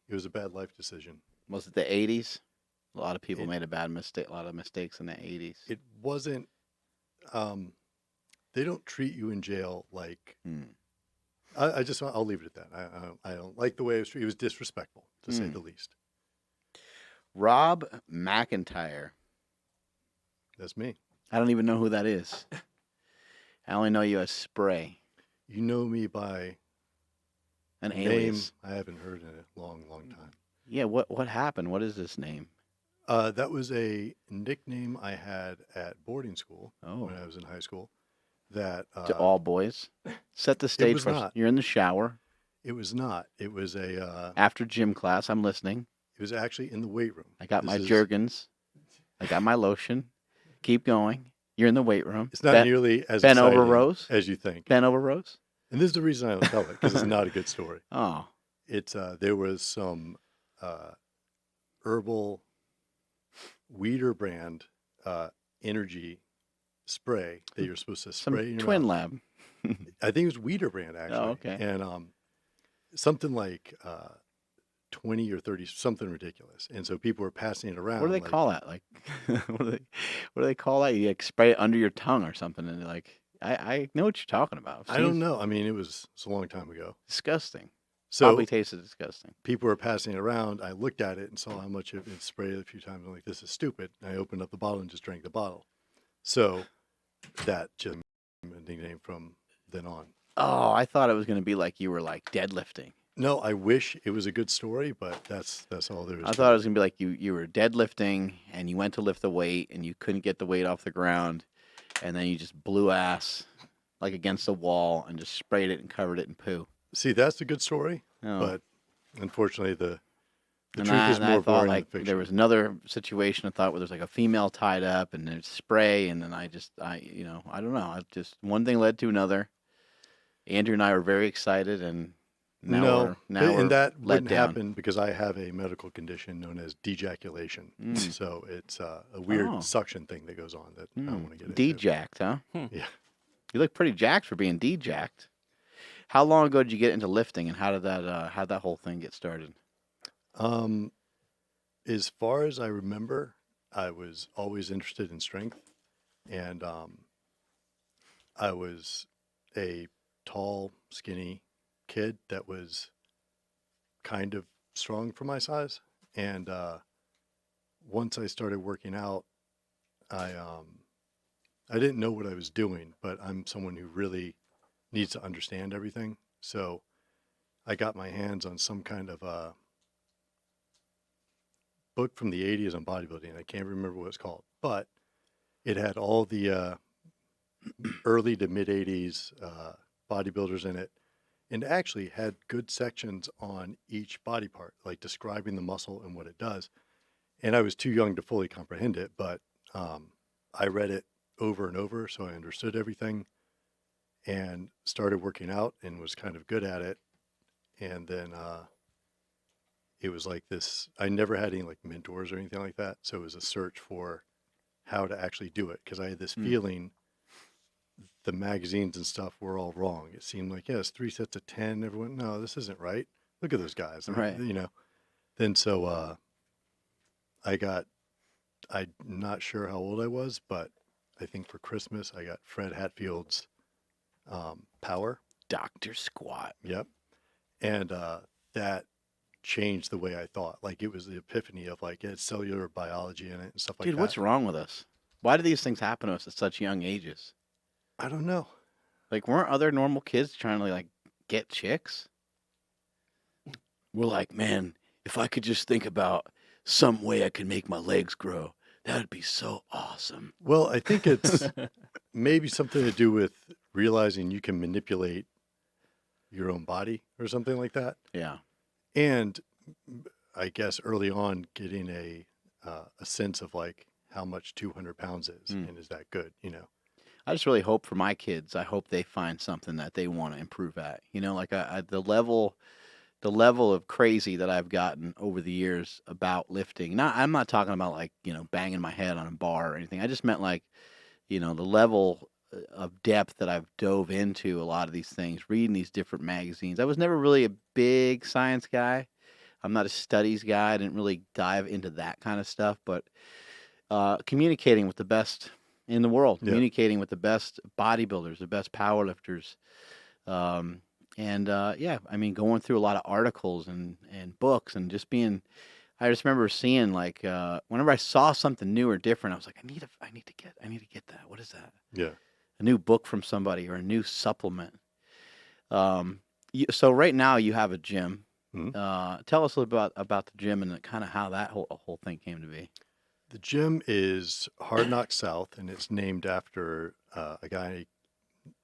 It was a bad life decision. Was it the 80s? A lot of people It made a lot of mistakes in the 80s. it wasn't. Um, they don't treat you in jail like. Hmm. I'll leave it at that. I don't like the way it was treated. It was disrespectful, to say Hmm. the least. Rob Macintyre. That's me. I don't even know who that is. I only know you as Spray, You know me by an a name alias. I haven't heard in a long, long time. Yeah, what happened? What is this name? That was a nickname I had at boarding school Oh, when I was in high school. That to all boys. Set the it stage was for us. not. You're in the shower It was not. It was a. after gym class. I'm listening. It was actually in the weight room. I got This my is. Jergens. I got my lotion. Keep going. You're in the weight room. It's not nearly as bent over exciting rows. as you think. Bent over rows. And this is the reason I don't tell it, because it's not a good story. Oh, It's there was some herbal Weeder brand energy spray that you're supposed to some spray in your Twin mouth. Lab. I think it was Weeder brand actually. Oh, okay. And something like 20 or 30, something ridiculous. And so people were passing it around. What do they call that? Like, what do they call that? You like spray it under your tongue or something, and like, I know what you're talking about. I don't know. I mean, it's a long time ago. Disgusting. So Probably tasted disgusting. people were passing it around. I looked at it and saw how much it had sprayed a few times. I'm like, this is stupid. And I opened up the bottle and just drank the bottle. So that just became a nickname from then on. Oh, I thought it was going to be like you were like deadlifting. No, I wish it was a good story, but that's all there is. I thought it was going to be like you were deadlifting and you went to lift the weight and you couldn't get the weight off the ground, and then you just blew ass like against the wall and just sprayed it and covered it in poo. See, that's a good story, Oh. but unfortunately, the And truth is I more thought boring like than fiction. there was another situation I thought where there's like a female tied up and there's spray, and then I don't know. I just one thing led to another. Andrew and I were very excited, and now we're and that let wouldn't down. happen because I have a medical condition known as dejaculation. Mm. So it's a weird Oh. suction thing that goes on that I don't want to get into. D-jacked, huh? Yeah. You look pretty jacked for being D-jacked. How long ago did you get into lifting, and how'd that whole thing get started? As far as I remember, I was always interested in strength, and I was a tall, skinny kid that was kind of strong for my size. And once I started working out, I didn't know what I was doing, but I'm someone who really needs to understand everything. So I got my hands on some kind of a book from the 80s on bodybuilding. I can't remember what it's called, but it had all the early to mid 80s bodybuilders in it, and actually had good sections on each body part, like describing the muscle and what it does. And I was too young to fully comprehend it, but I read it over and over, so I understood everything and started working out and was kind of good at it. And then it was like this, I never had any like mentors or anything like that. So it was a search for how to actually do it, because I had this feeling the magazines and stuff were all wrong. It seemed like, yes, 3 sets of 10. Everyone, no, this isn't right. Look at those guys. I mean, Right. You know, then so I'm not sure how old I was, but I think for Christmas I got Fred Hatfield's Power. Dr. Squat. Yep. And that changed the way I thought. Like it was the epiphany of like, it had cellular biology in it and stuff like Dude, that. what's wrong with us? Why do these things happen to us at such young ages? I don't know. Like, weren't other normal kids trying to like get chicks? We're like, man, if I could just think about some way I could make my legs grow, that would be so awesome. Well, I think it's maybe something to do with realizing you can manipulate your own body or something like that. Yeah. And I guess early on getting a sense of like how much 200 pounds is and is that good, you know? I just really hope for my kids, I hope they find something that they want to improve at. You know, like the level of crazy that I've gotten over the years about lifting. I'm not talking about like, you know, banging my head on a bar or anything. I just meant like, you know, the level of depth that I've dove into a lot of these things, reading these different magazines. I was never really a big science guy. I'm not a studies guy. I didn't really dive into that kind of stuff, but communicating with the best in the world, Yeah. communicating with the best bodybuilders, the best powerlifters, um, and yeah, I mean, going through a lot of articles and books, and just being. I just remember seeing like whenever I saw something new or different, I was like, I need to get that. What is that? Yeah. A new book from somebody or a new supplement. Um, so right now you have a gym. Mhm. Tell us a little about the gym and kind of how that whole thing came to be. The gym is Hard Nocks South, and it's named after a guy.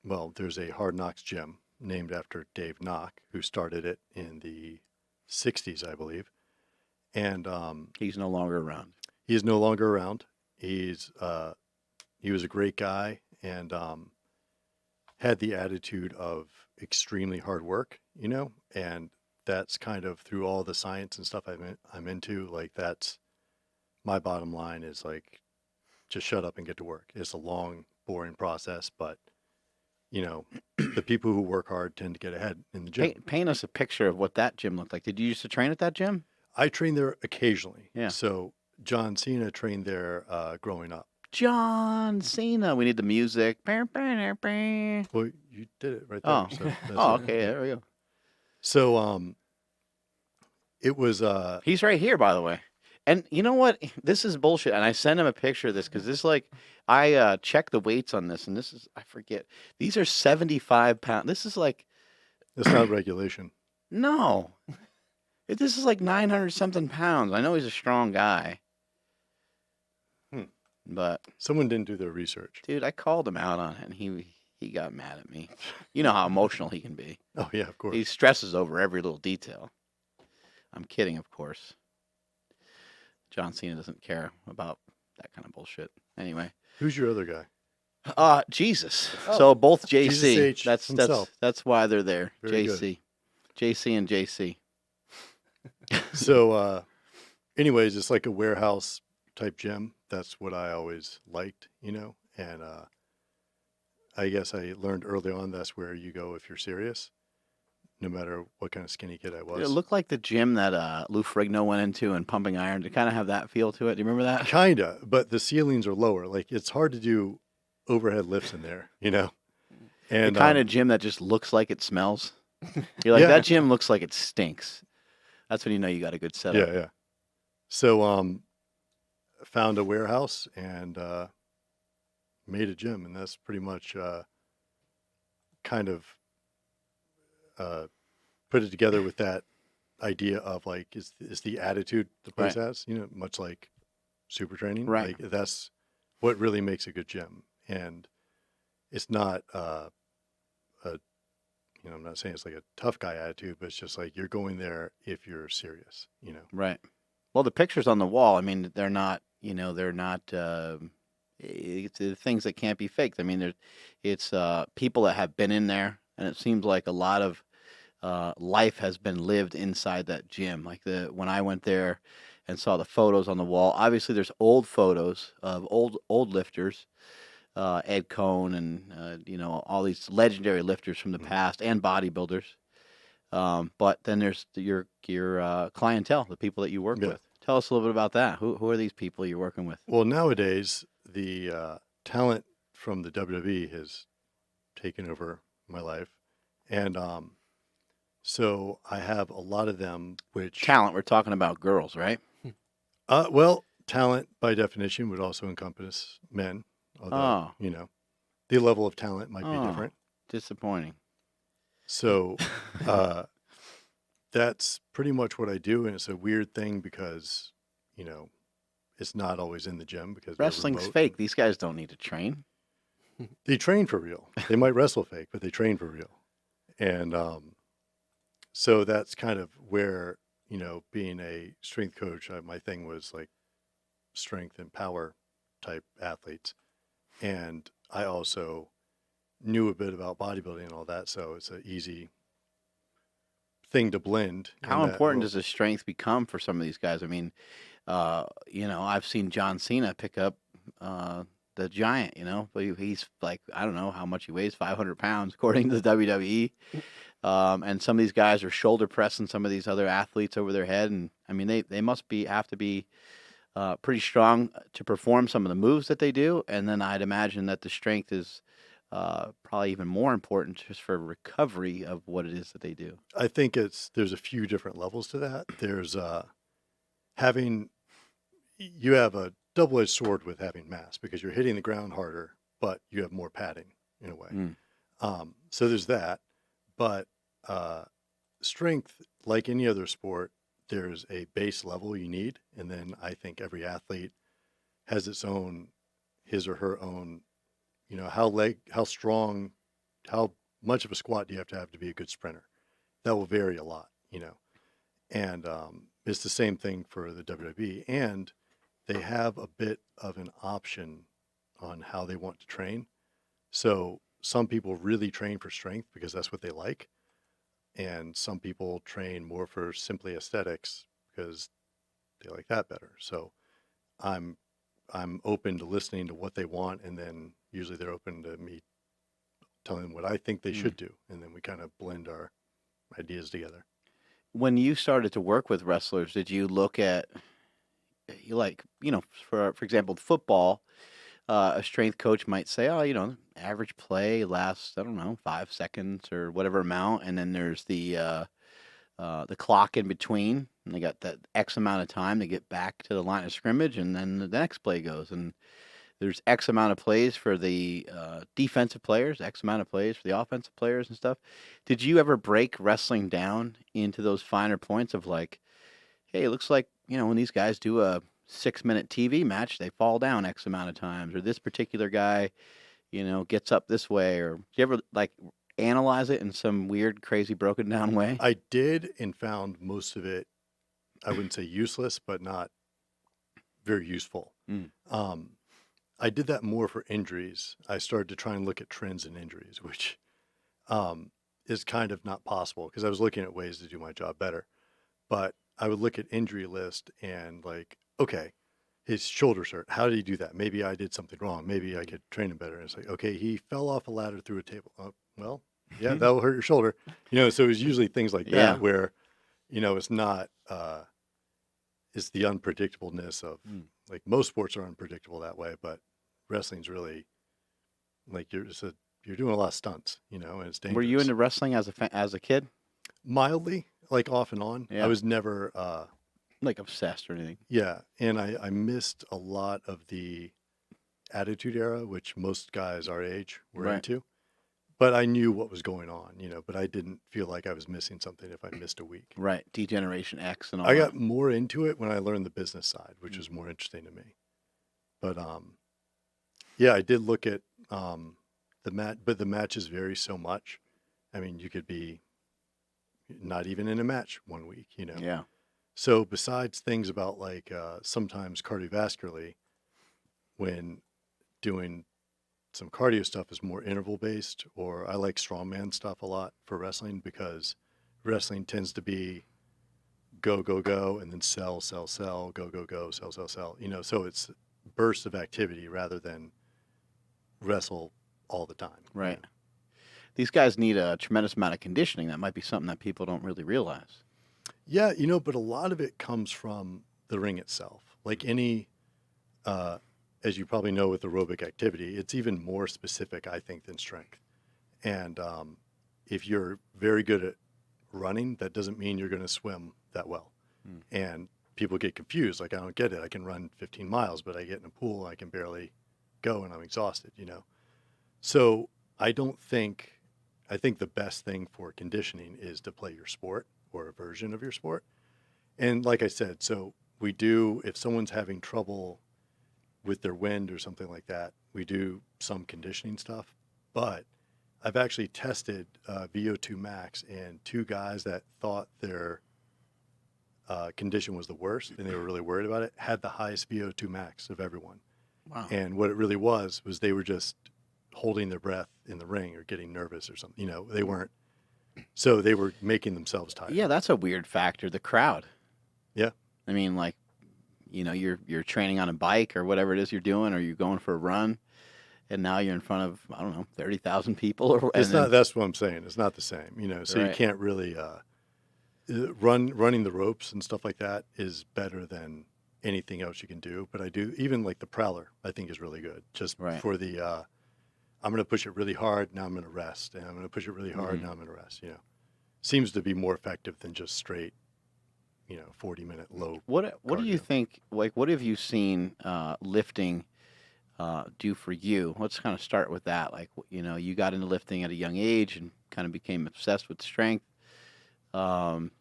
Well, there's a Hard Knocks gym named after Dave Knock, who started it in the 60s, I believe. And He's no longer around. he is no longer around. He was a great guy and had the attitude of extremely hard work, and that's kind of through all the science and stuff I'm into. Like that's my bottom line is like, just shut up and get to work. It's a long, boring process, but the people who work hard tend to get ahead in the gym. Paint us a picture of what that gym looked like. Did you used to train at that gym? I train there occasionally. Yeah. So John Cena trained there growing up. John Cena. We need the music. Well, you did it right there. Oh. So that's Oh, it. okay. There we go. So it was He's right here, by the way. And you know what? This is bullshit. And I sent him a picture of this because this, like, I checked the weights on this, and this is, I forget. These are 75 pounds. This is like, it's not regulation. no. This is like 900 something pounds. I know he's a strong guy. But Someone didn't do their research. dude, I called him out on it, and he got mad at me. You know how emotional he can be. Oh yeah, of course. He stresses over every little detail. I'm kidding, of course. John Cena doesn't care about that kind of bullshit. Anyway, Who's your other guy? Jesus. Oh, So both Jesus JC. H That's himself. why they're there. Very JC. JC and JC. So anyways, it's like a warehouse type gym. That's what I always liked, and I guess I learned early on that's where you go if you're serious, no matter what kind of skinny kid I It was. looked like the gym that Lou Ferrigno went into and Pumping Iron. To kind of have that feel to it. Do you remember that? Kinda, but the ceilings are lower. Like it's hard to do overhead lifts in there, The And kind of gym that just looks like it smells. You're like, Yeah. that gym looks like it stinks. That's when you know you got a good setup. yeah. So found a warehouse and made a gym, and that's pretty much kind of put it together with that idea of like is the attitude the place Right. has, much like super training. Right. Like that's what really makes a good gym, and it's not I'm not saying it's like a tough guy attitude, but it's just like you're going there if you're serious. Right. Well, the pictures on the wall, I mean, they're not, they're not it's the things that can't be faked. I mean, it's people that have been in there, and it seems like a lot of life has been lived inside that gym. Like when I went there and saw the photos on the wall, obviously there's old photos of old lifters, Ed Cohn and all these legendary lifters from the past and bodybuilders. But then there's your clientele, the people that you work Yeah. with. Tell us a little bit about that. Who are these people you're working with? Well, nowadays the talent from the WWE has taken over my life, and so I have a lot of them. Which Talent, we're talking about girls, right? well, talent by definition would also encompass men, although Oh. the level of talent might be Oh. different. Disappointing. So that's pretty much what I do, and it's a weird thing because it's not always in the gym because they're Wrestling's remote. fake. These guys don't need to train. They train for real. They might wrestle fake, but they train for real. And so that's kind of where, being a strength coach, my thing was like strength and power type athletes. And I also knew a bit about bodybuilding and all that. So it's an easy thing to blend. How important does the strength become for some of these guys? I mean, I've seen John Cena pick up the giant, but he's like, I don't know how much he weighs, 500 pounds according to the WWE. And some of these guys are shoulder pressing some of these other athletes over their head, and I mean they must have to be pretty strong to perform some of the moves that they do. And then I'd imagine that the strength is probably even more important just for recovery of what it is that they do. I think there's a few different levels to that. There's having you have a double-edged sword with having mass because you're hitting the ground harder, but you have more padding in a way. So there's that. But strength, like any other sport, there's a base level you need, and then I think every athlete has his or her own, how strong, how much of a squat do you have to be a good sprinter? That will vary a lot, and it's the same thing for the WWE, and they have a bit of an option on how they want to train. So some people really train for strength because that's what they like. And some people train more for simply aesthetics because they like that better. So I'm open to listening to what they want, and then usually they're open to me telling them what I think they should do, and then we kind of blend our ideas together. When you started to work with wrestlers, did you look at for example, football? A strength coach might say, "Oh, average play lasts, I don't know, 5 seconds or whatever amount," and then there's the clock in between, and they got that X amount of time to get back to the line of scrimmage, and then the next play goes, and there's X amount of plays for the defensive players, X amount of plays for the offensive players and stuff. Did you ever break wrestling down into those finer points of like, hey, it looks like when these guys do a 6-minute TV match, they fall down X amount of times, or this particular guy, gets up this way, or do you ever like analyze it in some weird, crazy, broken down way? I did, and found most of it, I wouldn't say useless, but not very useful. I did that more for injuries. I started to try and look at trends in injuries, which is kind of not possible because I was looking at ways to do my job better. But I would look at injury list and like, okay, his shoulders hurt. How did he do that? Maybe I did something wrong. Maybe I could train him better. And it's like, okay, he fell off a ladder through a table. Well, yeah, that will hurt your shoulder. So it's usually things like that where, it's not, it's the unpredictableness of like most sports are unpredictable that way, but wrestling's really like you're doing a lot of stunts, and it's dangerous. Were you into wrestling as a kid? Mildly, like off and on. Yeah. I was never like obsessed or anything. Yeah, and I missed a lot of the Attitude Era, which most guys our age were into. But I knew what was going on, but I didn't feel like I was missing something if I missed a week. Right, Degeneration X and all I that. got more into it when I learned the business side, which was more interesting to me. But yeah, I did look at the match, but the matches vary so much. I mean, you could be not even in a match one week, Yeah. So besides things about like sometimes cardiovascularly, when doing some cardio stuff is more interval based, or I like strongman stuff a lot for wrestling because wrestling tends to be go, go, go, and then sell, sell, sell, go, go, go, sell, sell, sell, so it's bursts of activity rather than wrestle all the time. Right. These guys need a tremendous amount of conditioning. That might be something that people don't really realize. Yeah, but a lot of it comes from the ring itself. Like any, as you probably know with aerobic activity, it's even more specific, I think, than strength. And if you're very good at running, that doesn't mean you're going to swim that well. And people get confused. Like, I don't get it. I can run 15 miles, but I get in a pool and I can barely go and I'm exhausted, So I think the best thing for conditioning is to play your sport or a version of your sport. And like I said, so we do, if someone's having trouble with their wind or something like that, we do some conditioning stuff. But I've actually tested VO2 max, and 2 guys that thought their condition was the worst and they were really worried about it had the highest VO2 max of everyone. Wow. And what it really was they were just holding their breath in the ring or getting nervous or something. They weren't. So they were making themselves tired. Yeah, that's a weird factor. The crowd. Yeah. I mean, like, you're training on a bike or whatever it is you're doing, or you're going for a run, and now you're in front of, I don't know, 30,000 people, or It's and not. then That's what I'm saying. It's not the same, So you right. can't really running the ropes and stuff like that is better than anything else you can do. But I do even like the prowler. I think is really good. Just Right. for the I'm going to push it really hard. Now I'm going to rest, and I'm going to push it really hard. Mhm. Now I'm going to rest. Seems to be more effective than just straight 40-minute low What do you cardio. think? Like, what have you seen lifting do for you? Let's kind of start with that. Like, you got into lifting at a young age and kind of became obsessed with strength. Um,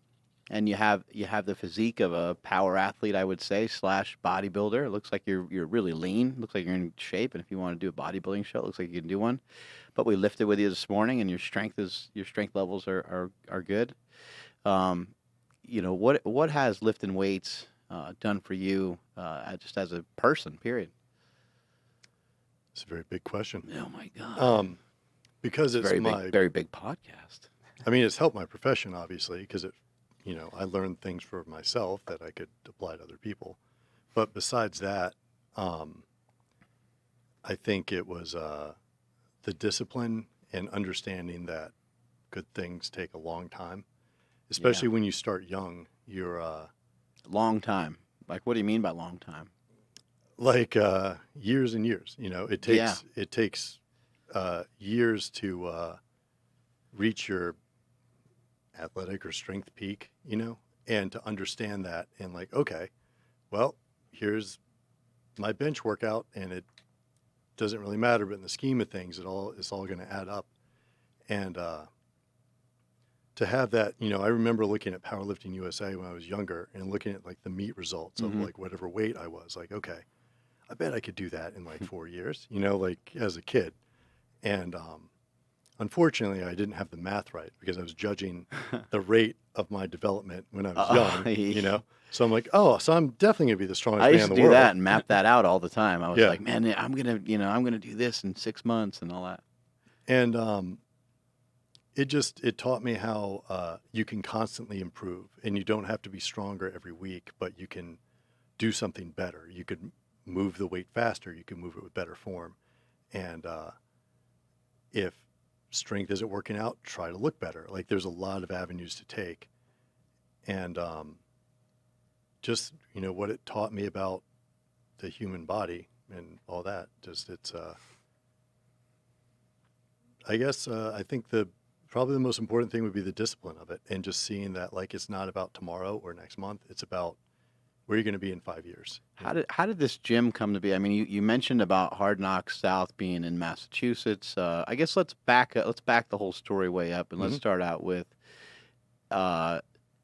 and you have the physique of a power athlete, I would say, slash bodybuilder. It looks like you're really lean. Looks like you're in shape. And if you want to do a bodybuilding show, it looks like you can do one. But we lifted with you this morning, and your strength levels are good. Um, what has lifting weights done for you, just as a person? Period. It's a very big question. Oh my God, Because it's a it's very big podcast. I mean, it's helped my profession, obviously, because I learned things for myself that I could apply to other people. But besides that, I think it was the discipline and understanding that good things take a long time, Yeah, especially when you start young. You're long time. Like, what do you mean by long time? like years and years. It Yeah, takes years to reach your athletic or strength peak, and to understand that and like, okay, well, here's my bench workout, and it doesn't really matter, but in the scheme of things, it's all going to add up. And to have that, I remember looking at Powerlifting USA when I was younger and looking at like the meet results of hmm like whatever weight I was, like, okay, I bet I could do that in like 4 years, like as a kid. And unfortunately, I didn't have the math right because I was judging the rate of my development when I was young, I So I'm like, oh, so I'm definitely going to be the strongest man used in to the do world. that and map that out all the time. I was Yeah. like, man, I'm gonna do this in 6 months and all that. And it taught me how you can constantly improve, and you don't have to be stronger every week, but you can do something better. You could move the weight faster. You can move it with better form. And if strength isn't working out, try to look better. Like there's a lot of avenues to take. And just, what it taught me about the human body and all that, just I guess I think probably the most important thing would be the discipline of it, and just seeing that like it's not about tomorrow or next month. It's about where you're going to be in 5 years. How did this gym come to be? I mean, you mentioned about Hard Knocks South being in Massachusetts. I guess let's back the whole story way up, and let's Mhm. start out with uh,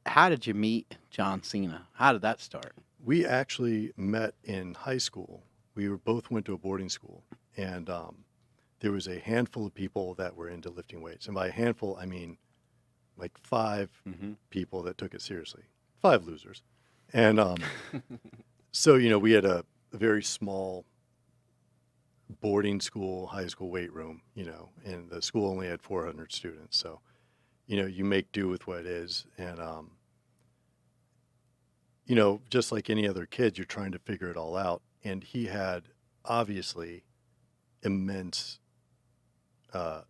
how did you meet John Cena? How did that start? We actually met in high school. We both went to a boarding school, and there was a handful of people that were into lifting weights. And by a handful, I mean like 5 hmm people that took it seriously, 5 losers. And so, we had a very small boarding school, high school weight room, and the school only had 400 students. So, you make do with what it is. And, just like any other kid, you're trying to figure it all out. And he had obviously immense uh,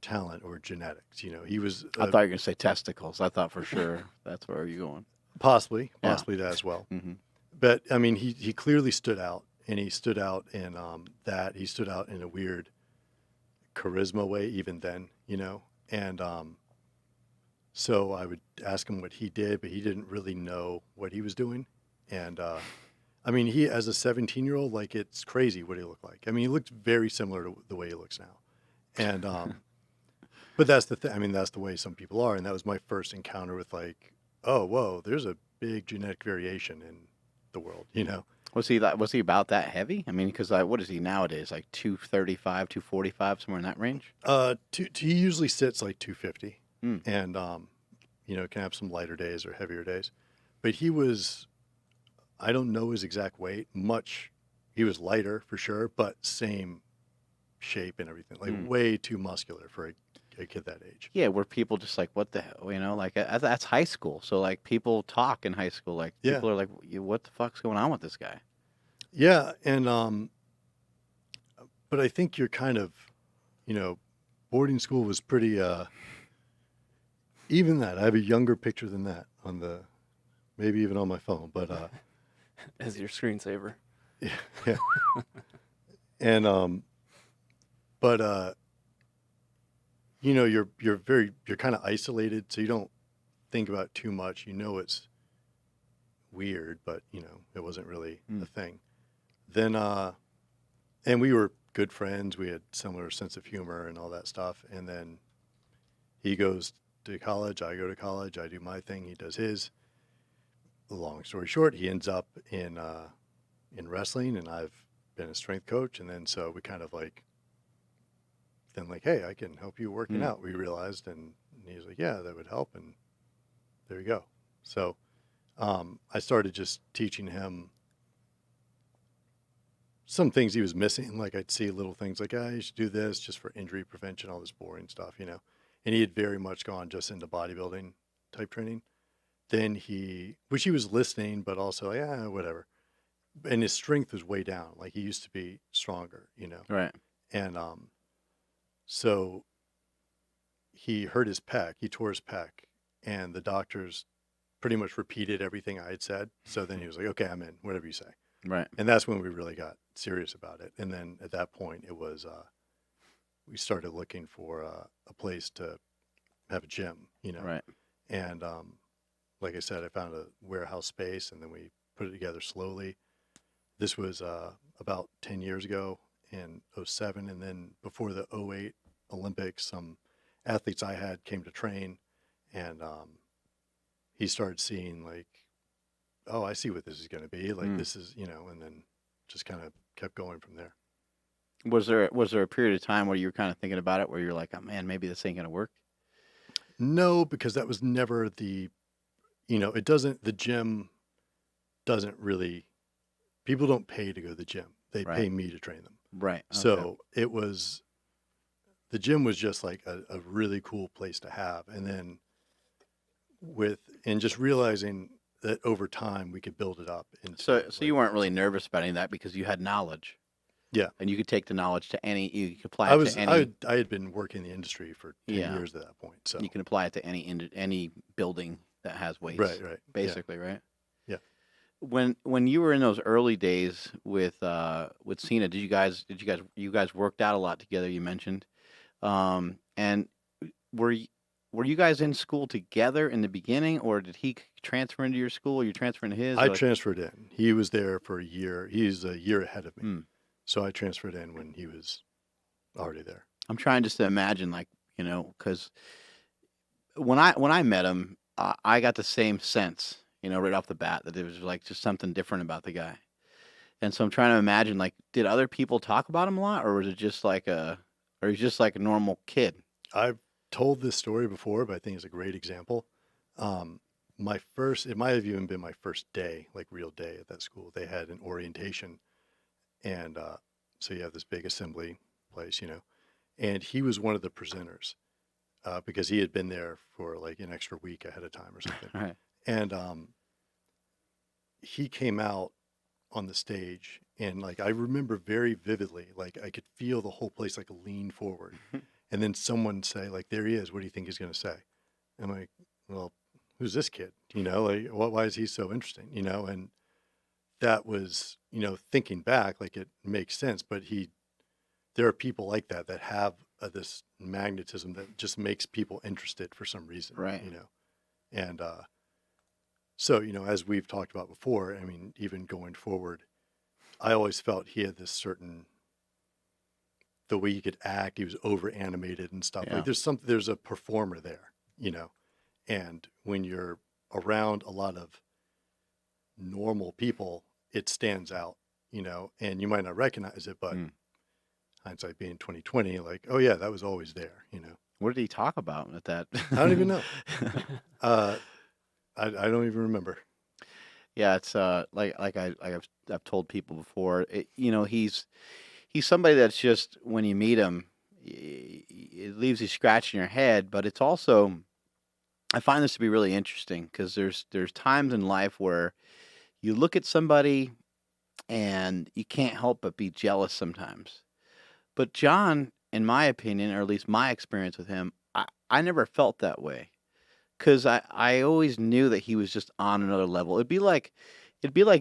talent or genetics. He was I thought you were gonna say testicles. I thought for sure that's where you're going. possibly Yeah. that as well. hmm But I mean, he clearly stood out, and he stood out in that he stood out in a weird charisma way, even then, And so I would ask him what he did, but he didn't really know what he was doing. And I mean, he as a 17-year-old, like it's crazy what he looked like. I mean, he looked very similar to the way he looks now. And but that's the thing. I mean, that's the way some people are, and that was my first encounter with like, oh, whoa, there's a big genetic variation in the world, Was he about that heavy? I mean, because what is he nowadays? Like 235, 245, somewhere in that range? He usually sits like 250, Mm. and can have some lighter days or heavier days. But he was, I don't know his exact weight. He was lighter for sure, but same shape and everything. Like Mm. way too muscular for a kid that age. Yeah, where people just like, what the hell, like that's high school. So like people talk in high school, like Yeah, people are like, what the fuck's going on with this guy? yeah, and but I think you're kind of, you know, boarding school was pretty, even that. I have a younger picture than that on maybe even on my phone, but, As your screensaver. yeah, yeah. And, but, you know, you're kind of isolated, so you don't think about it too much. You know, it's weird, but, you know, it wasn't really a thing. Then, and we were good friends. We had similar sense of humor and all that stuff. And then he goes to college. I go to college. I do my thing. He does his. Long story short, he ends up in wrestling, and I've been a strength coach. And then so we kind of like, then like, hey, I can help you working out. We realized, and he was like, yeah, that would help. And there you go. So I started just teaching him some things he was missing. Like I'd see little things like, you should do this just for injury prevention, all this boring stuff, you know. And he had very much gone just into bodybuilding type training. Then which he was listening, but also, yeah, whatever. And his strength was way down. Like he used to be stronger, you know. Right. And so he hurt his pec. He tore his pec, and the doctors pretty much repeated everything I had said. So then he was like, okay, I'm in, whatever you say. Right. And that's when we really got serious about it. And then at that point, it was we started looking for a place to have a gym, you know. Right. And like I said, I found a warehouse space, and then we put it together slowly. This was about 10 years ago in '07, and then before the '08 Olympics, some athletes I had came to train, and he started seeing like, oh, I see what this is going to be. Like this is, you know, and then just kind of kept going from there. Was there a period of time where you were kind of thinking about it, where you're like, oh man, maybe this ain't gonna work? No, because that was never the, you know, the gym doesn't really, people don't pay to go to the gym. They Right. pay me to train them. Right. Okay. So the gym was just like a really cool place to have. And then and just realizing that over time we could build it up. So you weren't really nervous about any of that because you had knowledge. Yeah. And you could take the knowledge to you could apply it to any. I had been working in the industry for 10 years at that point. So you can apply it to any building that has weights. Right. Basically, right? Yeah. When you were in those early days with Cena, you guys worked out a lot together, you mentioned. And were you guys in school together in the beginning, or did he transfer into your school, or you transfer into his? I transferred in. He was there for a year. He's a year ahead of me. So I transferred in when he was already there. I'm trying just to imagine, like, you know, because when I met him, I got the same sense, you know, right off the bat, that there was like just something different about the guy. And so I'm trying to imagine, like, did other people talk about him a lot, or was it just like he's just like a normal kid? I've told this story before, but I think it's a great example. It might have even been my first day, like real day at that school. They had an orientation, and so you have this big assembly place, you know, and he was one of the presenters because he had been there for like an extra week ahead of time or something. Right. And he came out on the stage, and like I remember very vividly, like I could feel the whole place like lean forward, and then someone say like, "There he is. What do you think he's going to say?" I'm like, "Well, who's this kid? You know, like why is he so interesting? You know?" And that was, you know, thinking back, like it makes sense, but there are people like that have this magnetism that just makes people interested for some reason, Right. you know? And so, you know, as we've talked about before, I mean, even going forward, I always felt he had this certain, the way he could act, he was over animated and stuff. Yeah. Like there's a performer there, you know? And when you're around a lot of normal people, it stands out, you know, and you might not recognize it, but hindsight being 2020, like, oh yeah, that was always there, you know. What did he talk about at that? I don't even know. I don't even remember. Yeah, it's like I've told people before. You know, he's somebody that's just, when you meet him, it leaves you scratching your head. But it's also, I find this to be really interesting because there's times in life where you look at somebody and you can't help but be jealous sometimes. But John, in my opinion, or at least my experience with him, I never felt that way. Because I always knew that he was just on another level. It'd be like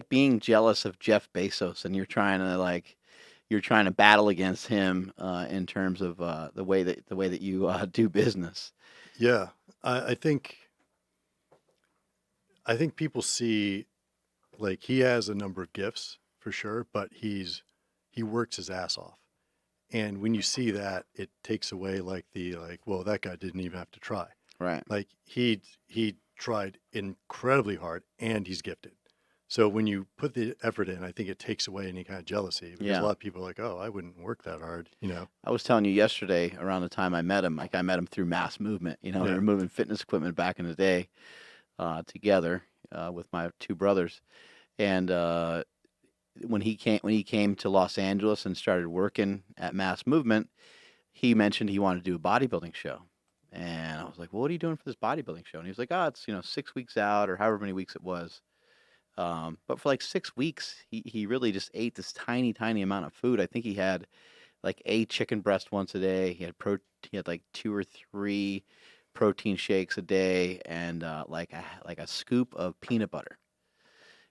being jealous of Jeff Bezos, and you're trying to battle against him in terms of the way that you do business. Yeah, I think people see, like, he has a number of gifts for sure, but he works his ass off. And when you see that, it takes away well, that guy didn't even have to try. Right. Like he tried incredibly hard and he's gifted. So when you put the effort in, I think it takes away any kind of jealousy because Yeah. a lot of people are like, oh, I wouldn't work that hard, you know? I was telling you yesterday around the time I met him, like I met him through Mass Movement. You know, they Yeah. were moving fitness equipment back in the day together with my two brothers. And when he came to Los Angeles and started working at Mass Movement, he mentioned he wanted to do a bodybuilding show. And I was like, well, what are you doing for this bodybuilding show? And he was like, oh, it's 6 weeks out or however many weeks it was. But for like 6 weeks, he really just ate this tiny, tiny amount of food. I think he had like a chicken breast once a day. He had like 2 or 3 protein shakes a day, and like a scoop of peanut butter.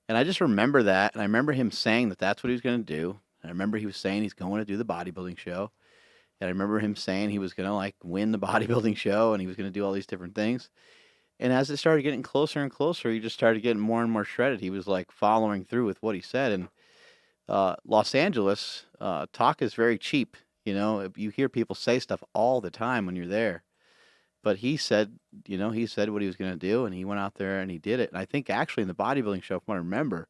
And I just remember that, and I remember him saying that that's what he was going to do. And I remember he was saying he's going to do the bodybuilding show. And I remember him saying he was going to like win the bodybuilding show, and he was going to do all these different things. And as it started getting closer and closer, he just started getting more and more shredded. He was like following through with what he said. And Los Angeles, talk is very cheap. You hear people say stuff all the time when you're there. But he said what he was going to do, and he went out there and he did it. And I think actually in the bodybuilding show, from what I remember,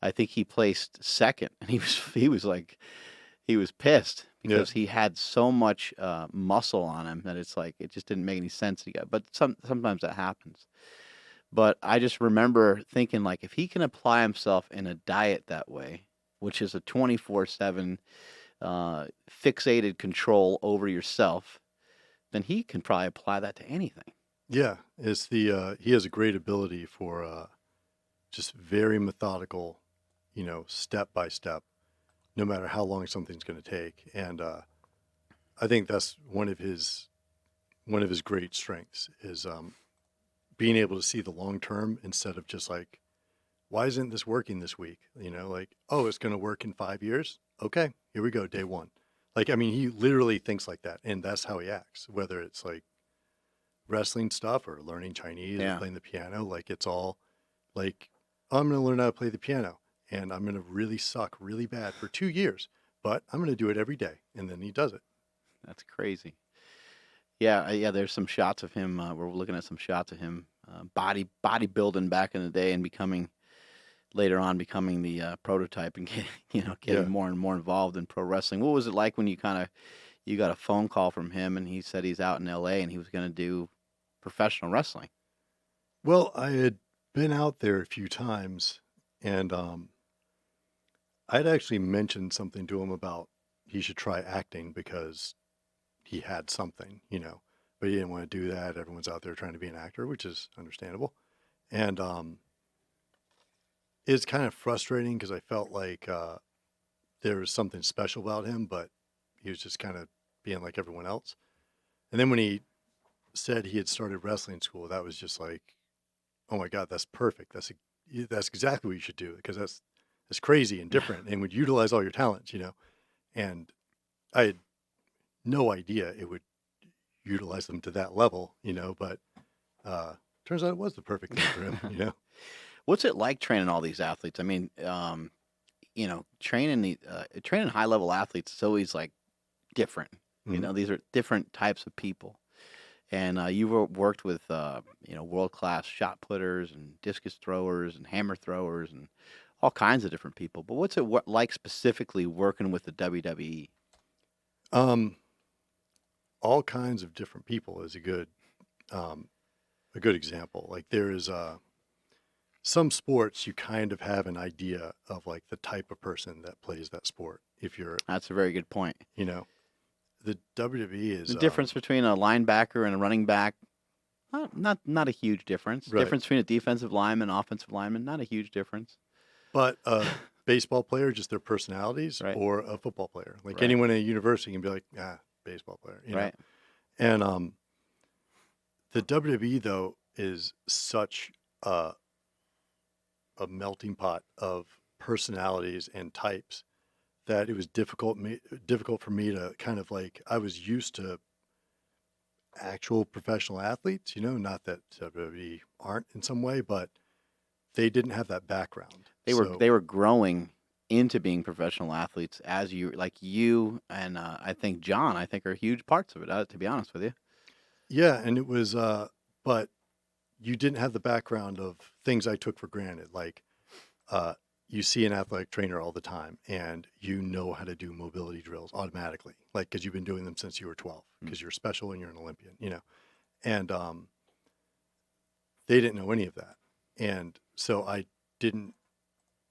I think he placed second, and he was pissed because he had so much muscle on him that it's like it just didn't make any sense to get. But sometimes that happens. But I just remember thinking, like, if he can apply himself in a diet that way, which is a 24/7 fixated control over yourself, then he can probably apply that to anything. Yeah, it's he has a great ability for just very methodical, step by step, no matter how long something's going to take. And I think that's one of his great strengths is being able to see the long term instead of just like, why isn't this working this week? Like, oh, it's going to work in 5 years. Okay, here we go, day one. Like, I mean, he literally thinks like that, and that's how he acts, whether it's like wrestling stuff or learning Chinese or playing the piano. Like, it's all like, I'm going to learn how to play the piano, and I'm going to really suck really bad for 2 years, but I'm going to do it every day. And then he does it. That's crazy. Yeah. There's some shots of him. We're looking at some shots of him bodybuilding back in the day and later on becoming the prototype and getting more and more involved in pro wrestling. What was it like when you got a phone call from him and he said he's out in LA and he was going to do professional wrestling? Well, I had been out there a few times, and I'd actually mentioned something to him about he should try acting because he had something, but he didn't want to do that. Everyone's out there trying to be an actor, which is understandable. And it's kind of frustrating because I felt like there was something special about him, but he was just kind of being like everyone else. And then when he said he had started wrestling school, that was just like, oh my God, that's perfect. That's exactly what you should do because that's crazy and different and would utilize all your talents, And I had no idea it would utilize them to that level, but turns out it was the perfect thing for him, What's it like training all these athletes? I mean, training high level athletes is always like different. Mhm. These are different types of people. And you've worked with world class shot putters and discus throwers and hammer throwers and all kinds of different people. But what's it like specifically working with the WWE? All kinds of different people is a good example. Like there is some sports you kind of have an idea of like the type of person that plays that sport. That's a very good point. The WWE is The difference between a linebacker and a running back, not a huge difference. Right. Difference between a defensive lineman and offensive lineman, not a huge difference. But baseball player, just their personalities, Right. or a football player. Like Right. anyone at a university can be like, baseball player, Right. And the WWE though is such a melting pot of personalities and types that it was difficult for me to kind of like, I was used to actual professional athletes, not that WWE aren't in some way, but they didn't have that background. They were growing into being professional athletes as you and I think John are huge parts of it. To be honest with you. Yeah, and it was, but you didn't have the background of things I took for granted. Like, you see an athletic trainer all the time, and you know how to do mobility drills automatically, like because you've been doing them since you were 12, because you're special and you're an Olympian, And they didn't know any of that, and so I didn't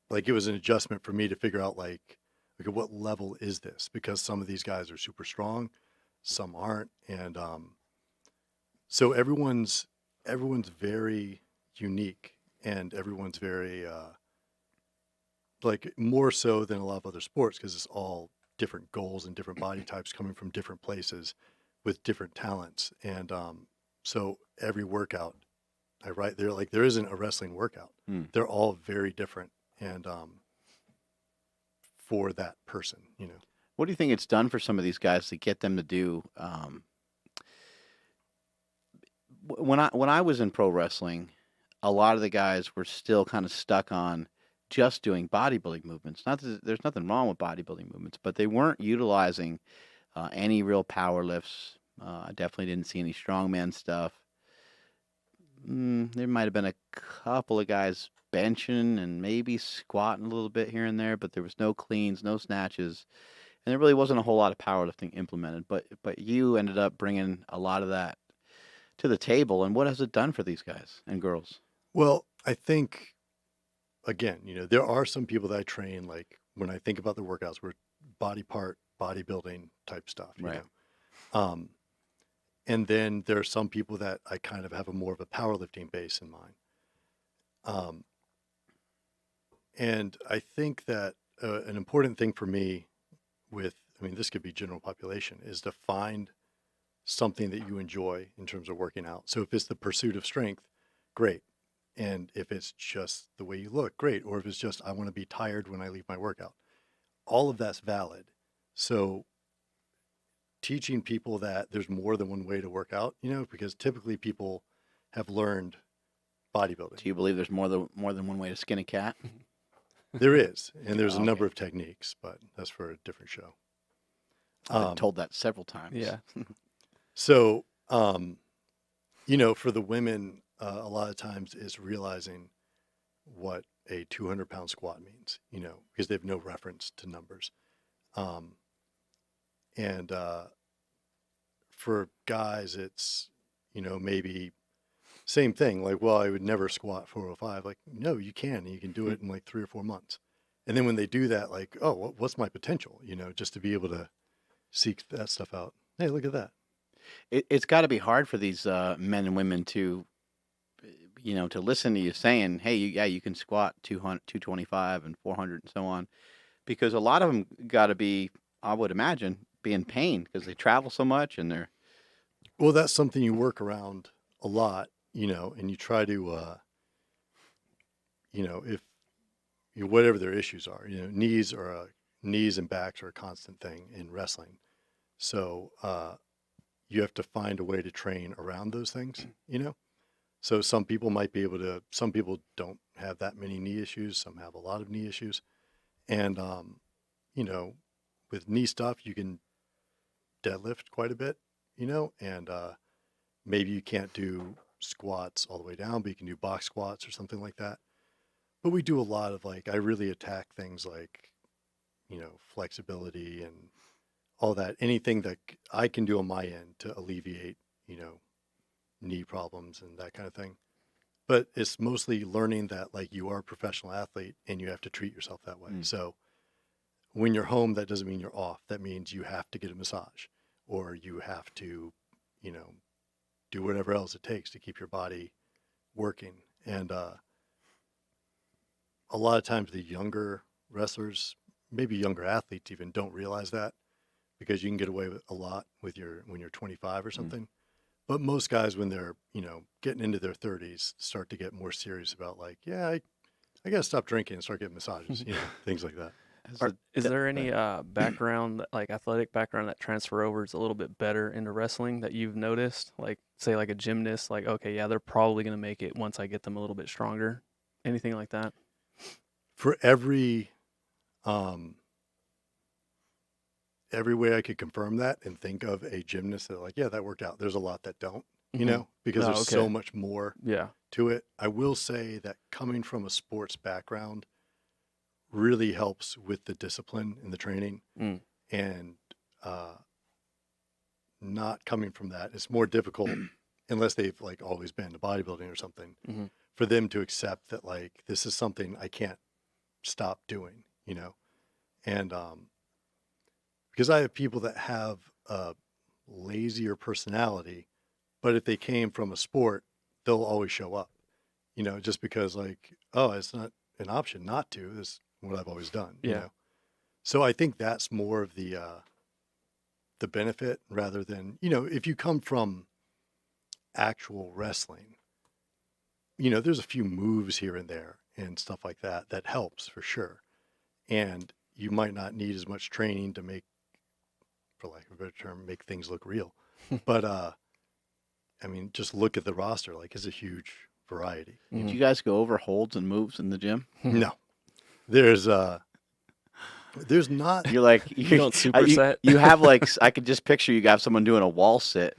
like. It was an adjustment for me to figure out like, okay, what level is this? Because some of these guys are super strong, some aren't, and so everyone's very unique, and everyone's very like more so than a lot of other sports, because it's all different goals and different body types coming from different places with different talents, and so every workout I write there, like there isn't a wrestling workout. They're all very different, and for that person, What do you think it's done for some of these guys to get them to do? When I was in pro wrestling, a lot of the guys were still kind of stuck on just doing bodybuilding movements. Not that there's nothing wrong with bodybuilding movements, but they weren't utilizing any real power lifts. I definitely didn't see any strongman stuff. There might have been a couple of guys benching and maybe squatting a little bit here and there, but there was no cleans, no snatches, and there really wasn't a whole lot of powerlifting implemented. But you ended up bringing a lot of that to the table, and what has it done for these guys and girls? Well, I think again, there are some people that I train, like when I think about the workouts, were body part bodybuilding type stuff, Right. And then there are some people that I kind of have a more of a powerlifting base in mind. And I think that an important thing for me this could be general population, is to find something that you enjoy in terms of working out. So if it's the pursuit of strength, great. And if it's just the way you look, great. Or if it's just, I want to be tired when I leave my workout, all of that's valid. So teaching people that there's more than one way to work out, because typically people have learned bodybuilding. Do you believe there's more than one way to skin a cat? There is, and there's a Okay. number of techniques, but that's for a different show. I've been told that several times. Yeah. So, for the women, a lot of times it's realizing what a 200-pound squat means, because they have no reference to numbers. And for guys, it's, maybe same thing. Like, well, I would never squat 405. Like, no, you can. You can do it in like 3 or 4 months. And then when they do that, like, oh, what's my potential? Just to be able to seek that stuff out. Hey, look at that. It's got to be hard for these men and women to, to listen to you saying, hey, you can squat 200, 225 and 400 and so on, because a lot of them got to be, I would imagine, be in pain because they travel so much and they're. Well, that's something you work around a lot, and you try to, if whatever their issues are, knees and backs are a constant thing in wrestling. So you have to find a way to train around those things, So some people might be able to, some people don't have that many knee issues. Some have a lot of knee issues. And, with knee stuff, you can deadlift quite a bit, and maybe you can't do squats all the way down, but you can do box squats or something like that. But we do a lot of I really attack things like, flexibility and all that, anything that I can do on my end to alleviate, knee problems and that kind of thing. But it's mostly learning that you are a professional athlete and you have to treat yourself that way. So when you're home, that doesn't mean you're off. That means you have to get a massage, or you have to, do whatever else it takes to keep your body working. And a lot of times the younger wrestlers, maybe younger athletes even don't realize that because you can get away with a lot with when you're 25 or something. But most guys, when they're, getting into their 30s, start to get more serious about like, yeah, I got to stop drinking and start getting massages, things like that. Is there any background, like athletic background, that transfer over is a little bit better into wrestling that you've noticed? Like, say, like a gymnast, like, okay, yeah, they're probably going to make it once I get them a little bit stronger. Anything like that? For every way I could confirm that and think of a gymnast that like, yeah, that worked out. There's a lot that don't, because there's so much more to it. I will say that coming from a sports background really helps with the discipline and the training, and not coming from that, it's more difficult unless they've like always been to bodybuilding or something for them to accept that like this is something I can't stop doing, and because I have people that have a lazier personality, but if they came from a sport, they'll always show up, just because like, oh, it's not an option not to. This is what I've always done, So I think that's more of the benefit rather than, if you come from actual wrestling, there's a few moves here and there and stuff like that that helps for sure. And you might not need as much training to make, for lack of a better term, make things look real. But, I mean, just look at the roster, like it's a huge variety. Did you guys go over holds and moves in the gym? No, there's not. You're like, You don't superset? You have like, I could just picture you got someone doing a wall sit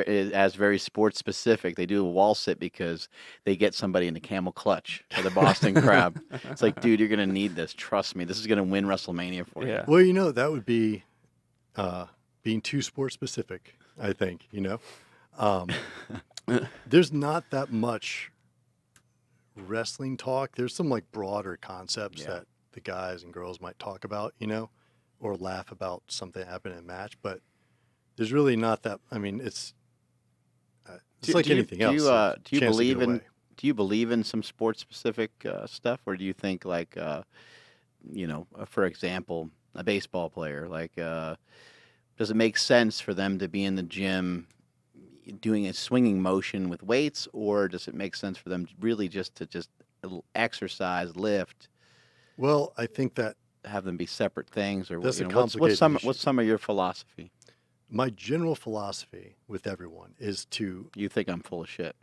as very sports specific. They do a wall sit because they get somebody in the camel clutch or the Boston crab. It's like, dude, you're going to need this. Trust me. This is going to win WrestleMania for you. Well, that would be being too sport specific, I think, There's not that much wrestling talk. There's some like broader concepts that the guys and girls might talk about, or laugh about something happening in a match, but there's really not that. I mean, it's like anything else. Do you believe in some sports specific stuff, or do you think like, for example, a baseball player, like, does it make sense for them to be in the gym doing a swinging motion with weights, or does it make sense for them really just to exercise, lift? Well, I think that have them be separate things, or that's what's some of your philosophy? My general philosophy with everyone is to. You think I'm full of shit?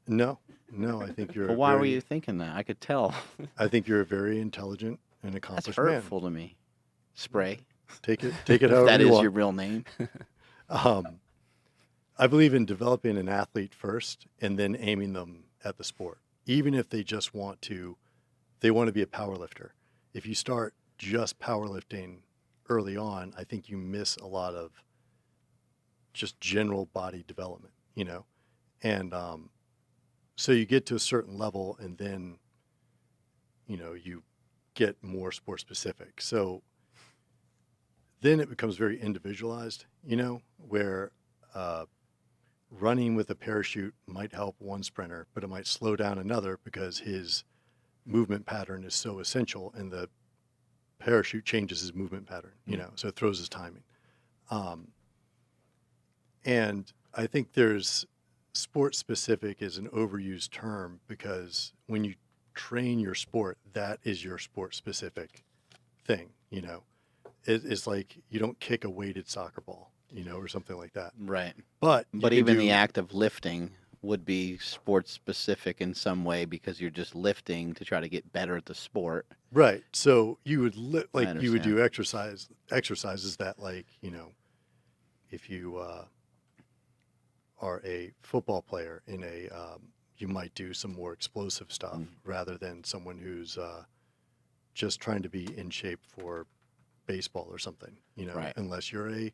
No, I think you're. Well, why were you thinking that? I could tell. I think you're a very intelligent and accomplished man. That's hurtful to me. Spray. Take it however that you is want. your real name. I believe in developing an athlete first and then aiming them at the sport. Even if they just want to be a power lifter. If you start just powerlifting early on, I think you miss a lot of just general body development, and so you get to a certain level and then, you get more sport specific. So then it becomes very individualized, where running with a parachute might help one sprinter, but it might slow down another because his movement pattern is so essential and the parachute changes his movement pattern, so it throws his timing. And I think there's sport specific is an overused term because when you train your sport, that is your sport specific thing, It's like you don't kick a weighted soccer ball, or something like that. Right. But even the act of lifting would be sports specific in some way because you're just lifting to try to get better at the sport. Right. So you would you would do exercises that like, if you are a football player in you might do some more explosive stuff rather than someone who's just trying to be in shape for baseball or something, right. Unless you're a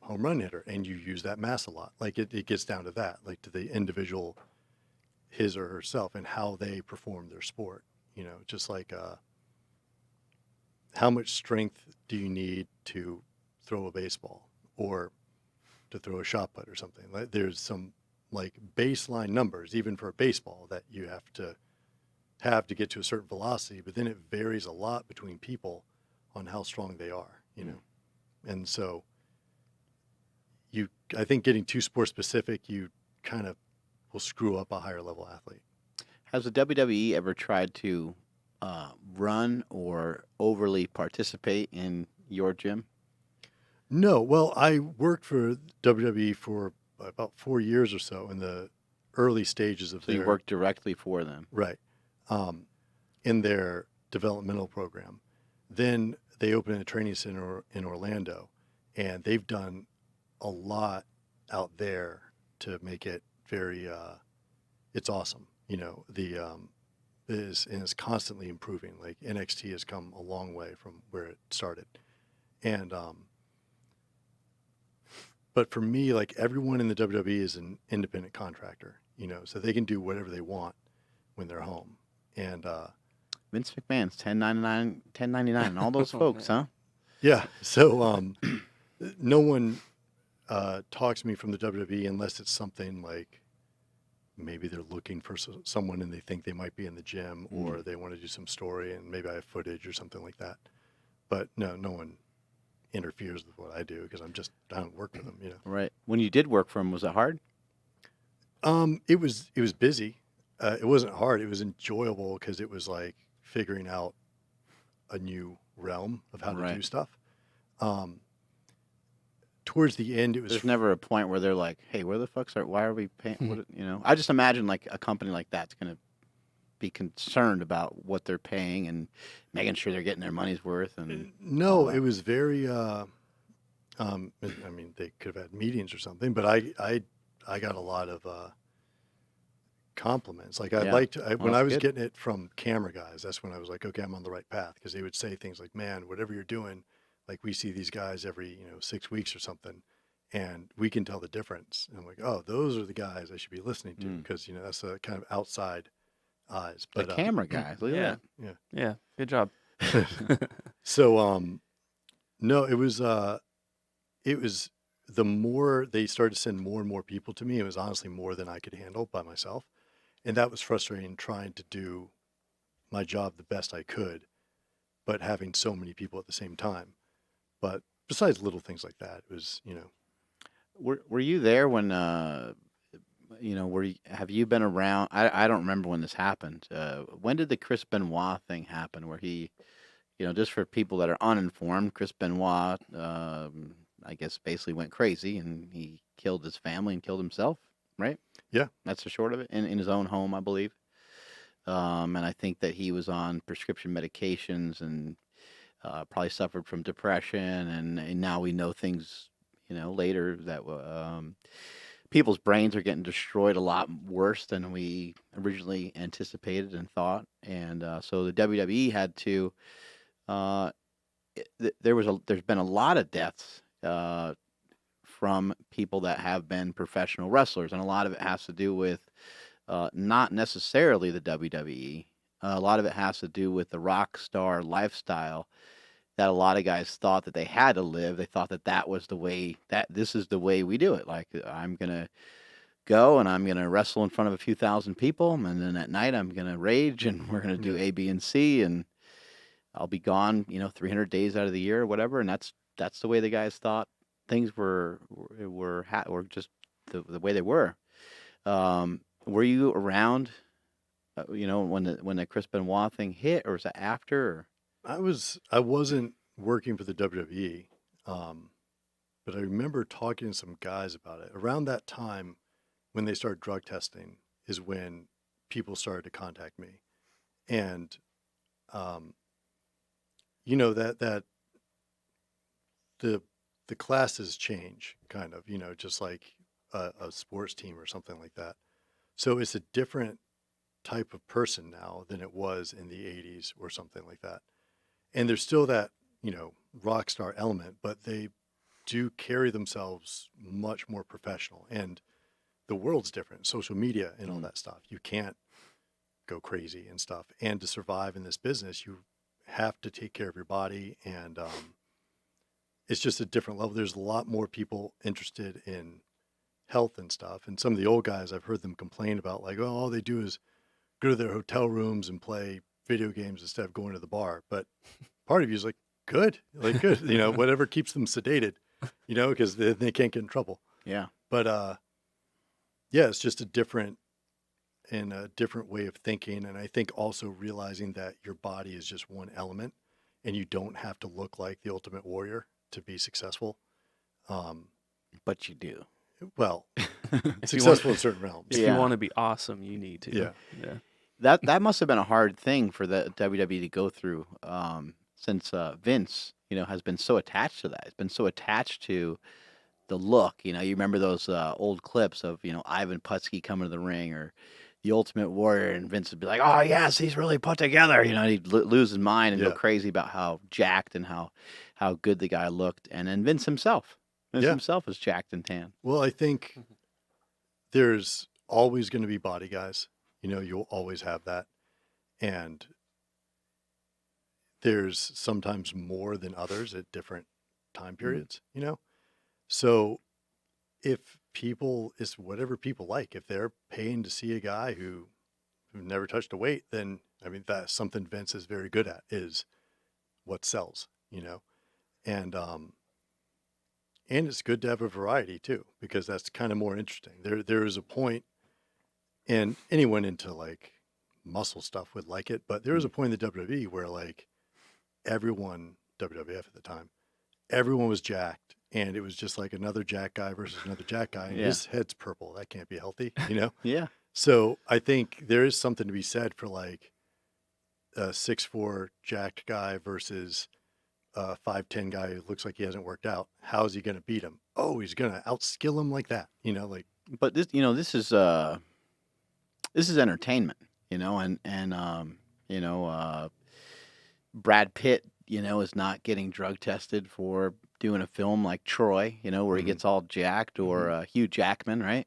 home run hitter and you use that mass a lot. Like it gets down to that, like to the individual, his or herself and how they perform their sport, just like how much strength do you need to throw a baseball or to throw a shot put or something. Like there's some like baseline numbers, even for a baseball, that you have to have to get to a certain velocity, but then it varies a lot between people on how strong they are, you know. And so I think getting too sport specific, you kind of will screw up a higher level athlete. Has the WWE ever tried to run or overly participate in your gym? No, well, I worked for WWE for about 4 years or so in the early stages of So you work directly for them. right, in their developmental program. Then they opened a training center in Orlando, and they've done a lot out there to make it very. It's awesome, you know. Is constantly improving. Like NXT has come a long way from where it started, and but for me, like everyone in the WWE is an independent contractor, you know, so they can do whatever they want when they're home. And Vince McMahon's 1099, and all those folks, huh? yeah, so no one talks to me from the WWE unless it's something like maybe they're looking for someone and they think they might be in the gym, or they want to do some story and maybe I have footage or something like that. But no one interferes with what I do because I don't work for them, you know. Right. When you did work for him, was it hard? It was busy. It wasn't hard. It was enjoyable because it was like figuring out a new realm of how to do stuff. Towards the end, it was. There's never a point where they're like, "Hey, why are we paying?" You know, I just imagine like a company like that's going to be concerned about what they're paying and making sure they're getting their money's worth. And no, it was very. I mean, they could have had meetings or something, but I got a lot of compliments. Like I liked when I was getting it from camera guys. That's when I was like, okay, I'm on the right path, because they would say things like, "Man, whatever you're doing, like we see these guys every 6 weeks or something, and we can tell the difference." And I'm like, "Oh, those are the guys I should be listening to," because that's a kind of outside eyes. But the camera guys, look at that. Yeah, good job. So no, it was the more they started to send more and more people to me, it was honestly more than I could handle by myself. And that was frustrating, trying to do my job the best I could, but having so many people at the same time. But besides little things like that, it was, Were you there when have you been around? I don't remember when this happened. When did the Chris Benoit thing happen? Where he, just for people that are uninformed, Chris Benoit, I guess, basically went crazy and he killed his family and killed himself, right? Yeah. That's the short of it, in his own home, I believe. And I think that he was on prescription medications and probably suffered from depression. And now we know things, later that people's brains are getting destroyed a lot worse than we originally anticipated and thought. And so the WWE had to. There's been a lot of deaths from people that have been professional wrestlers, and a lot of it has to do with not necessarily the WWE. A lot of it has to do with the rock star lifestyle that a lot of guys thought that they had to live. They thought that was the way, that this is the way we do it. Like, I'm going to go and I'm going to wrestle in front of a few thousand people, and then at night I'm going to rage and we're going to do A, B, and C, and I'll be gone, 300 days out of the year or whatever. And that's the way the guys thought things were just the way they were. Were you around, when the Chris Benoit thing hit, or was that after? Or? I wasn't working for the WWE, but I remember talking to some guys about it. Around that time, when they started drug testing, is when people started to contact me, and that the classes change, kind of, just like a sports team or something like that. So it's a different type of person now than it was in the 80s or something like that. And there's still that, rock star element, but they do carry themselves much more professional. And the world's different, social media and all that stuff. You can't go crazy and stuff. And to survive in this business, you have to take care of your body. And it's just a different level. There's a lot more people interested in health and stuff. And some of the old guys, I've heard them complain about, like, oh, all they do is go to their hotel rooms and play video games instead of going to the bar. But part of you is like, good, whatever keeps them sedated, because they can't get in trouble. Yeah. But yeah, it's just a different way of thinking. And I think also realizing that your body is just one element and you don't have to look like the ultimate warrior to be successful. But you do. Well, If successful in certain realms. If you want to be awesome, you need to. Yeah. That must have been a hard thing for the WWE to go through, since Vince, has been so attached to that. He's been so attached to the look. You remember those old clips of Ivan Putski coming to the ring or the Ultimate Warrior, and Vince would be like, "Oh yes, he's really put together." And he'd lose his mind and go crazy about how jacked and how good the guy looked. And then Vince himself is jacked and tan. Well, I think there's always going to be body guys. You'll always have that. And there's sometimes more than others at different time periods, So if it's whatever people like. If they're paying to see a guy who never touched a weight, then, I mean, that's something Vince is very good at, is what sells, And it's good to have a variety too, because that's kind of more interesting. There is a point, and anyone into like muscle stuff would like it, but there was a point in the WWE where like everyone, WWF at the time, everyone was jacked, and it was just like another jack guy versus another jack guy, and his head's purple. That can't be healthy, Yeah. So I think there is something to be said for like a 6'4" jacked guy versus a 5'10" guy who looks like he hasn't worked out. How is he going to beat him? Oh, he's going to outskill him like that, like. But this is entertainment, Brad Pitt, is not getting drug tested for doing a film like Troy, where he gets all jacked, or Hugh Jackman, right?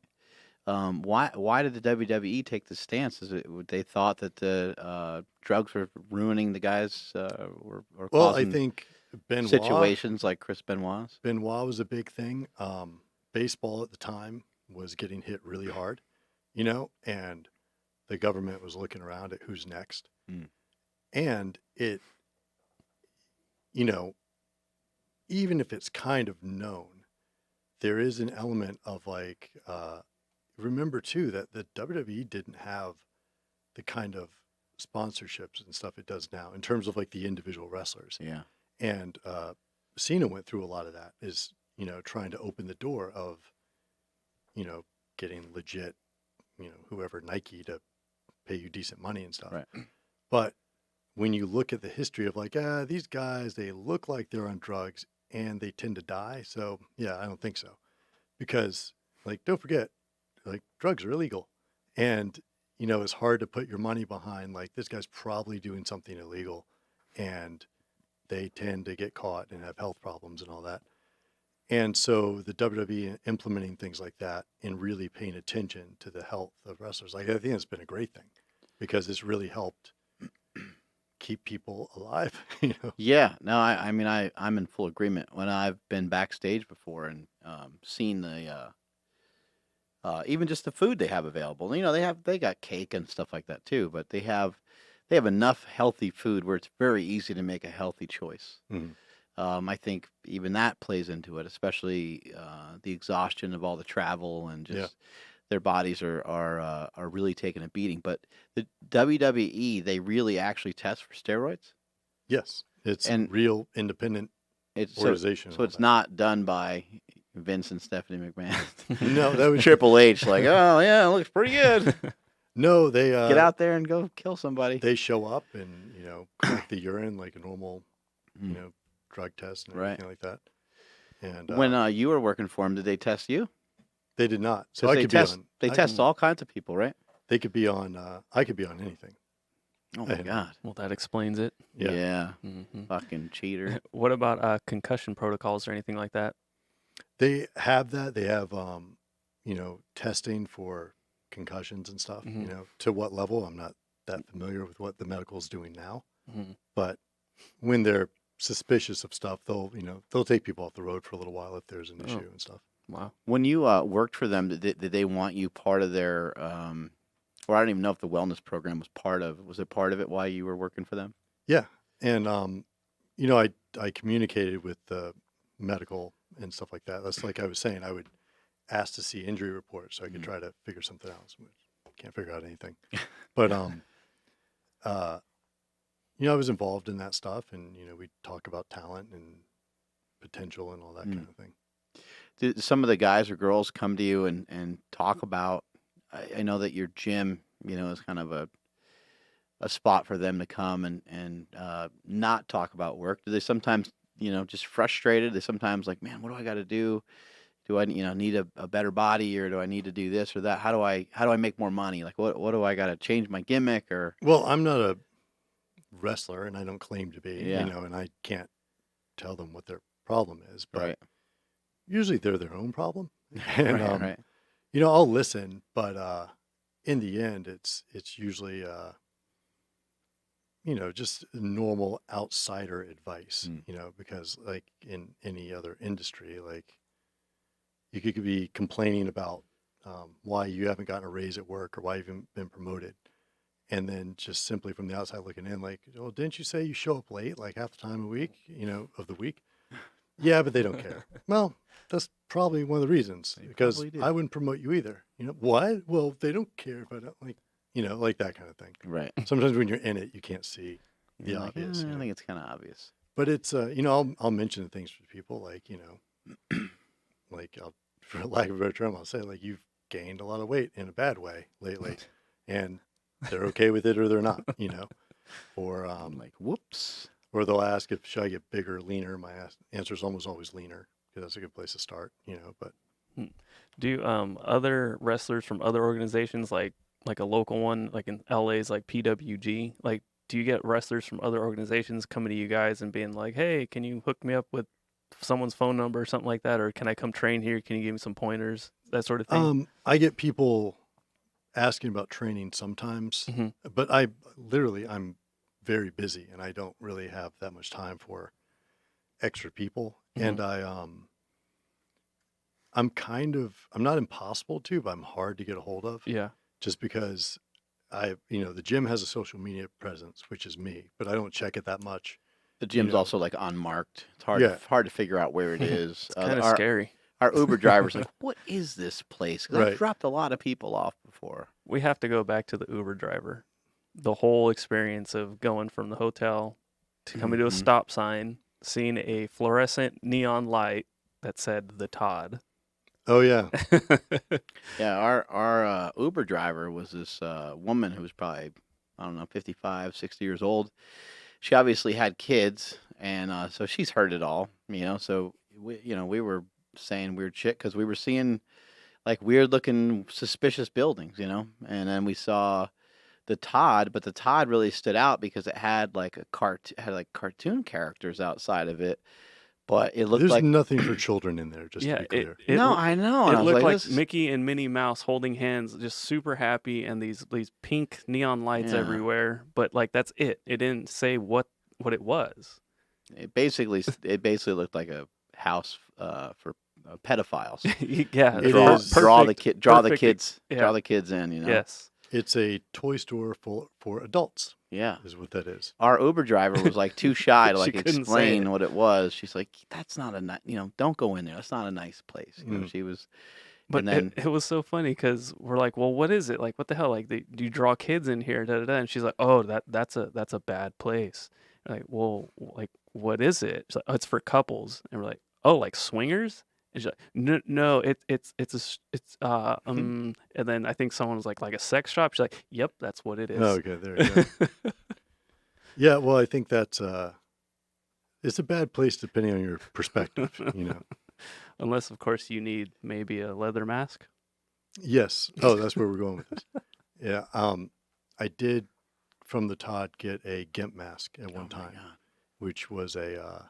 Why did the WWE take the stance? They thought that the drugs were ruining the guys, or Well, I causing think Benoit situations like Chris Benoit's? Benoit was a big thing. Baseball at the time was getting hit really hard, and the government was looking around at who's next. And it, even if it's kind of known, there is an element of like, remember too that the WWE didn't have the kind of sponsorships and stuff it does now in terms of like the individual wrestlers. Yeah. And Cena went through a lot of that, is, trying to open the door of, getting legit, whoever, Nike, to pay you decent money and stuff. Right. But when you look at the history of like, these guys, they look like they're on drugs and they tend to die. So yeah, I don't think so. Because like, don't forget, like, drugs are illegal. And, it's hard to put your money behind, like, this guy's probably doing something illegal, and they tend to get caught and have health problems and all that. And so the WWE implementing things like that and really paying attention to the health of wrestlers, like, I think it's been a great thing, because it's really helped keep people alive. Yeah, no, I'm in full agreement. When I've been backstage before and seen the even just the food they have available, they got cake and stuff like that too, but they have enough healthy food where it's very easy to make a healthy choice. I think even that plays into it, especially the exhaustion of all the travel and just their bodies are really taking a beating. But the WWE, they really actually test for steroids. Yes, it's a real independent organization. So it's not done by Vince and Stephanie McMahon. No, that was Triple H. Like, oh yeah, it looks pretty good. No, they get out there and go kill somebody. They show up and collect the urine like a normal, drug test and everything like that. And when you were working for them, did they test you? They did not. So they test all kinds of people, right? They could be on. I could be on anything. Oh my God! Well, that explains it. Yeah. Fucking cheater. What about concussion protocols or anything like that? They have that. They have testing for concussions and stuff. To what level? I'm not that familiar with what the medical is doing now. But when they're suspicious of stuff, they'll take people off the road for a little while if there's an issue and stuff. Wow. When you worked for them, did they want you part of their Or I don't even know if the wellness program was part of. Was it part of it while you were working for them? Yeah. And, I communicated with the medical and stuff like that. That's like I was saying, I would ask to see injury reports so I could try to figure something out. So can't figure out anything. But, uh, I was involved in that stuff, and, we'd talk about talent and potential and all that kind of thing. Do some of the guys or girls come to you and talk about? I know that your gym, is kind of a spot for them to come and not talk about work. Do they sometimes, just frustrated? They sometimes like, man, what do I got to do? Do I, need a better body, or do I need to do this or that? How do I make more money? Like, what do I got to change my gimmick or? Well, I'm not a wrestler, and I don't claim to be, Yeah. and I can't tell them what their problem is, but Right. usually they're their own problem. And, Right. I'll listen, but, in the end, it's usually, just normal outsider advice, because like in any other industry, like you could be complaining about why you haven't gotten a raise at work or why you haven't been promoted. And then just simply from the outside looking in, like, well, didn't you say you show up late like half the time a week, of the week? Yeah, but they don't care. Well, that's probably one of the reasons, They because probably do. I wouldn't promote you either. What? Well, they don't care if I don't like that kind of thing. Right. Sometimes when you're in it, you can't see the You're like, obvious. I think it's kind of obvious. But it's, I'll mention things to people like, like for lack of a better term, I'll say like, you've gained a lot of weight in a bad way lately, and they're okay with it or they're not, or I'm like, whoops. or they'll ask if should I get bigger, leaner. My answer is almost always leaner, because that's a good place to start, But Do other wrestlers from other organizations, like a local one, like in LA's like PWG, like do you get wrestlers from other organizations coming to you guys and being like, hey, can you hook me up with someone's phone number or something like that, or can I come train here? Can you give me some pointers, that sort of thing? I get people asking about training sometimes, Mhm. but I'm very busy and I don't really have that much time for extra people. And I'm not impossible to, but I'm hard to get a hold of, Yeah. just because the gym has a social media presence, which is me, but I don't check it that much. The gym's know. also like unmarked. It's hard Yeah. hard to figure out where it is. It's kind of scary. Our Uber driver's like, what is this place? 'Cause I've Right. dropped a lot of people off before. We have to go back to the Uber driver. The whole experience of going from the hotel to coming to a Mhm. stop sign, seeing a fluorescent neon light that said the Todd. Oh yeah. Yeah, our Uber driver was this woman who was probably, I don't know, 55, 60 years old. She obviously had kids, and so she's heard it all, So we were saying weird shit because we were seeing like weird looking suspicious buildings, and then we saw the Todd, but the Todd really stood out because it had like cartoon characters outside of it, but it looked There's like nothing for children in there, just to be clear. no, I know. And It I was looked like this- Mickey and Minnie Mouse holding hands, just super happy, and these pink neon lights Yeah. everywhere. But like that's it. It didn't say what it was. It basically looked like a house for pedophiles. Yeah, It draw is draw the perfect- draw the perfect- kids yeah. draw the kids in. Yes. It's a toy store for adults, Yeah. is what that is. Our Uber driver was like too shy to She like couldn't say explain it. what it was. She's like, "That's not a nice, don't go in there. That's not a nice place." She was, But and then it was so funny because we're like, well, what is it? Like, what the hell? Like, do you draw kids in here? Da, da, da. And she's like, oh, that's a bad place. And like, well, like, what is it? She's like, oh, it's for couples. And we're like, oh, like swingers? And she's like, no, and then I think someone was like a sex shop. She's like, yep, that's what it is. Oh, okay, there you go. Yeah, well, I think that's it's a bad place depending on your perspective, Unless, of course, you need maybe a leather mask. Yes. Oh, that's where we're going with this. Yeah. I did from the Todd get a GIMP mask at one Oh my time, God. which was a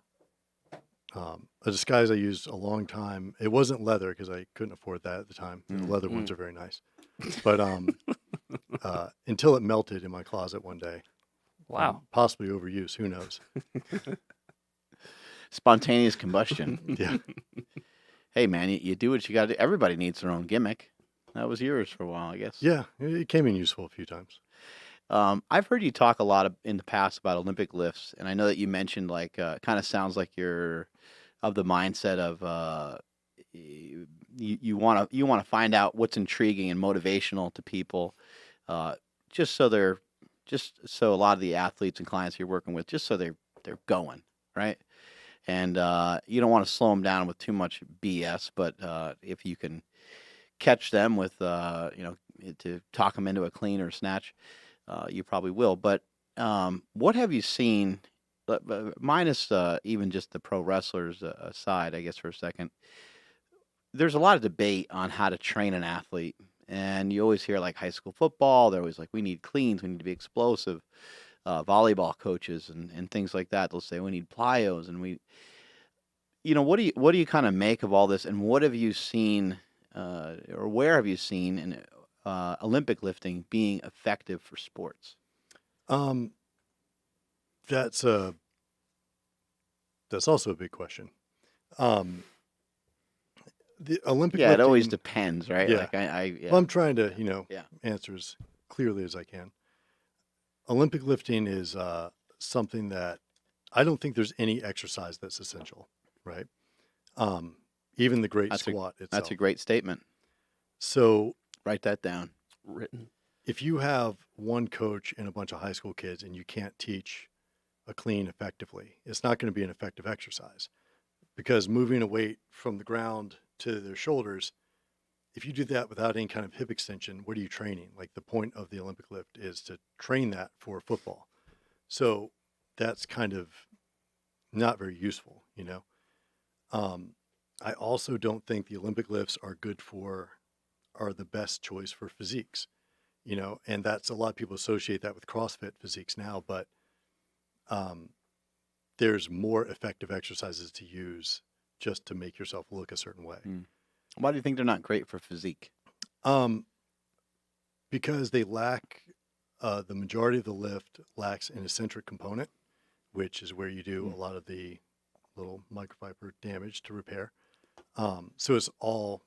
disguise I used a long time. It wasn't leather because I couldn't afford that at the time. The leather ones are very nice, but until it melted in my closet one day. Wow. Possibly overuse. Who knows? Spontaneous combustion. Yeah. Hey man, you do what you got to do. Everybody needs their own gimmick. That was yours for a while, I guess. Yeah, it came in useful a few times. I've heard you talk a lot in the past about Olympic lifts, and I know that you mentioned kind of sounds like you're of the mindset of you want to find out what's intriguing and motivational to people, uh, just so a lot of the athletes and clients you're working with, just so they're going right, and you don't want to slow them down with too much BS, but if you can catch them with to talk them into a clean or snatch, you probably will. But what have you seen, minus even just the pro wrestlers aside, I guess, for a second? There's a lot of debate on how to train an athlete. And you always hear like high school football, they're always like, we need cleans, we need to be explosive. Volleyball coaches and things like that, they'll say we need plyos. And what do you kind of make of all this? And what have you seen, or where have you seen in Olympic lifting being effective for sports? Um, that's also a big question. The Olympic Yeah, it always lifting, depends, right? yeah. Like yeah. Well, I'm trying to, Yeah. answer as clearly as I can. Olympic lifting is something that I don't think there's any exercise that's essential, right? Even the great squat itself. That's a great statement. So Write that down. Written. if you have one coach and a bunch of high school kids and you can't teach a clean effectively, it's not going to be an effective exercise, because moving a weight from the ground to their shoulders, if you do that without any kind of hip extension, what are you training? Like, the point of the Olympic lift is to train that for football. So that's kind of not very useful, I also don't think the Olympic lifts are the best choice for physiques, and that's, a lot of people associate that with CrossFit physiques now, but there's more effective exercises to use just to make yourself look a certain way. Why do you think they're not great for physique? Because they lack, the majority of the lift lacks an eccentric component, which is where you do a lot of the little microfiber damage to repair. So it's all,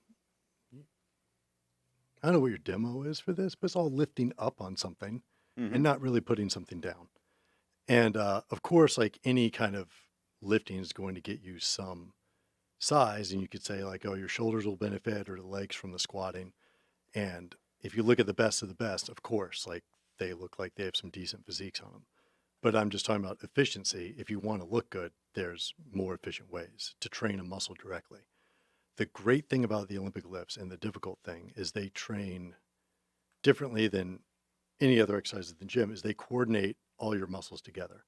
I don't know what your demo is for this, but it's all lifting up on something and not really putting something down. And of course, like any kind of lifting is going to get you some size, and you could say like, oh, your shoulders will benefit, or the legs from the squatting. And if you look at the best of the best, of course, like, they look like they have some decent physiques on them. But I'm just talking about efficiency. If you want to look good, there's more efficient ways to train a muscle directly. The great thing about the Olympic lifts, and the difficult thing, is they train differently than any other exercise at the gym, is they coordinate all your muscles together.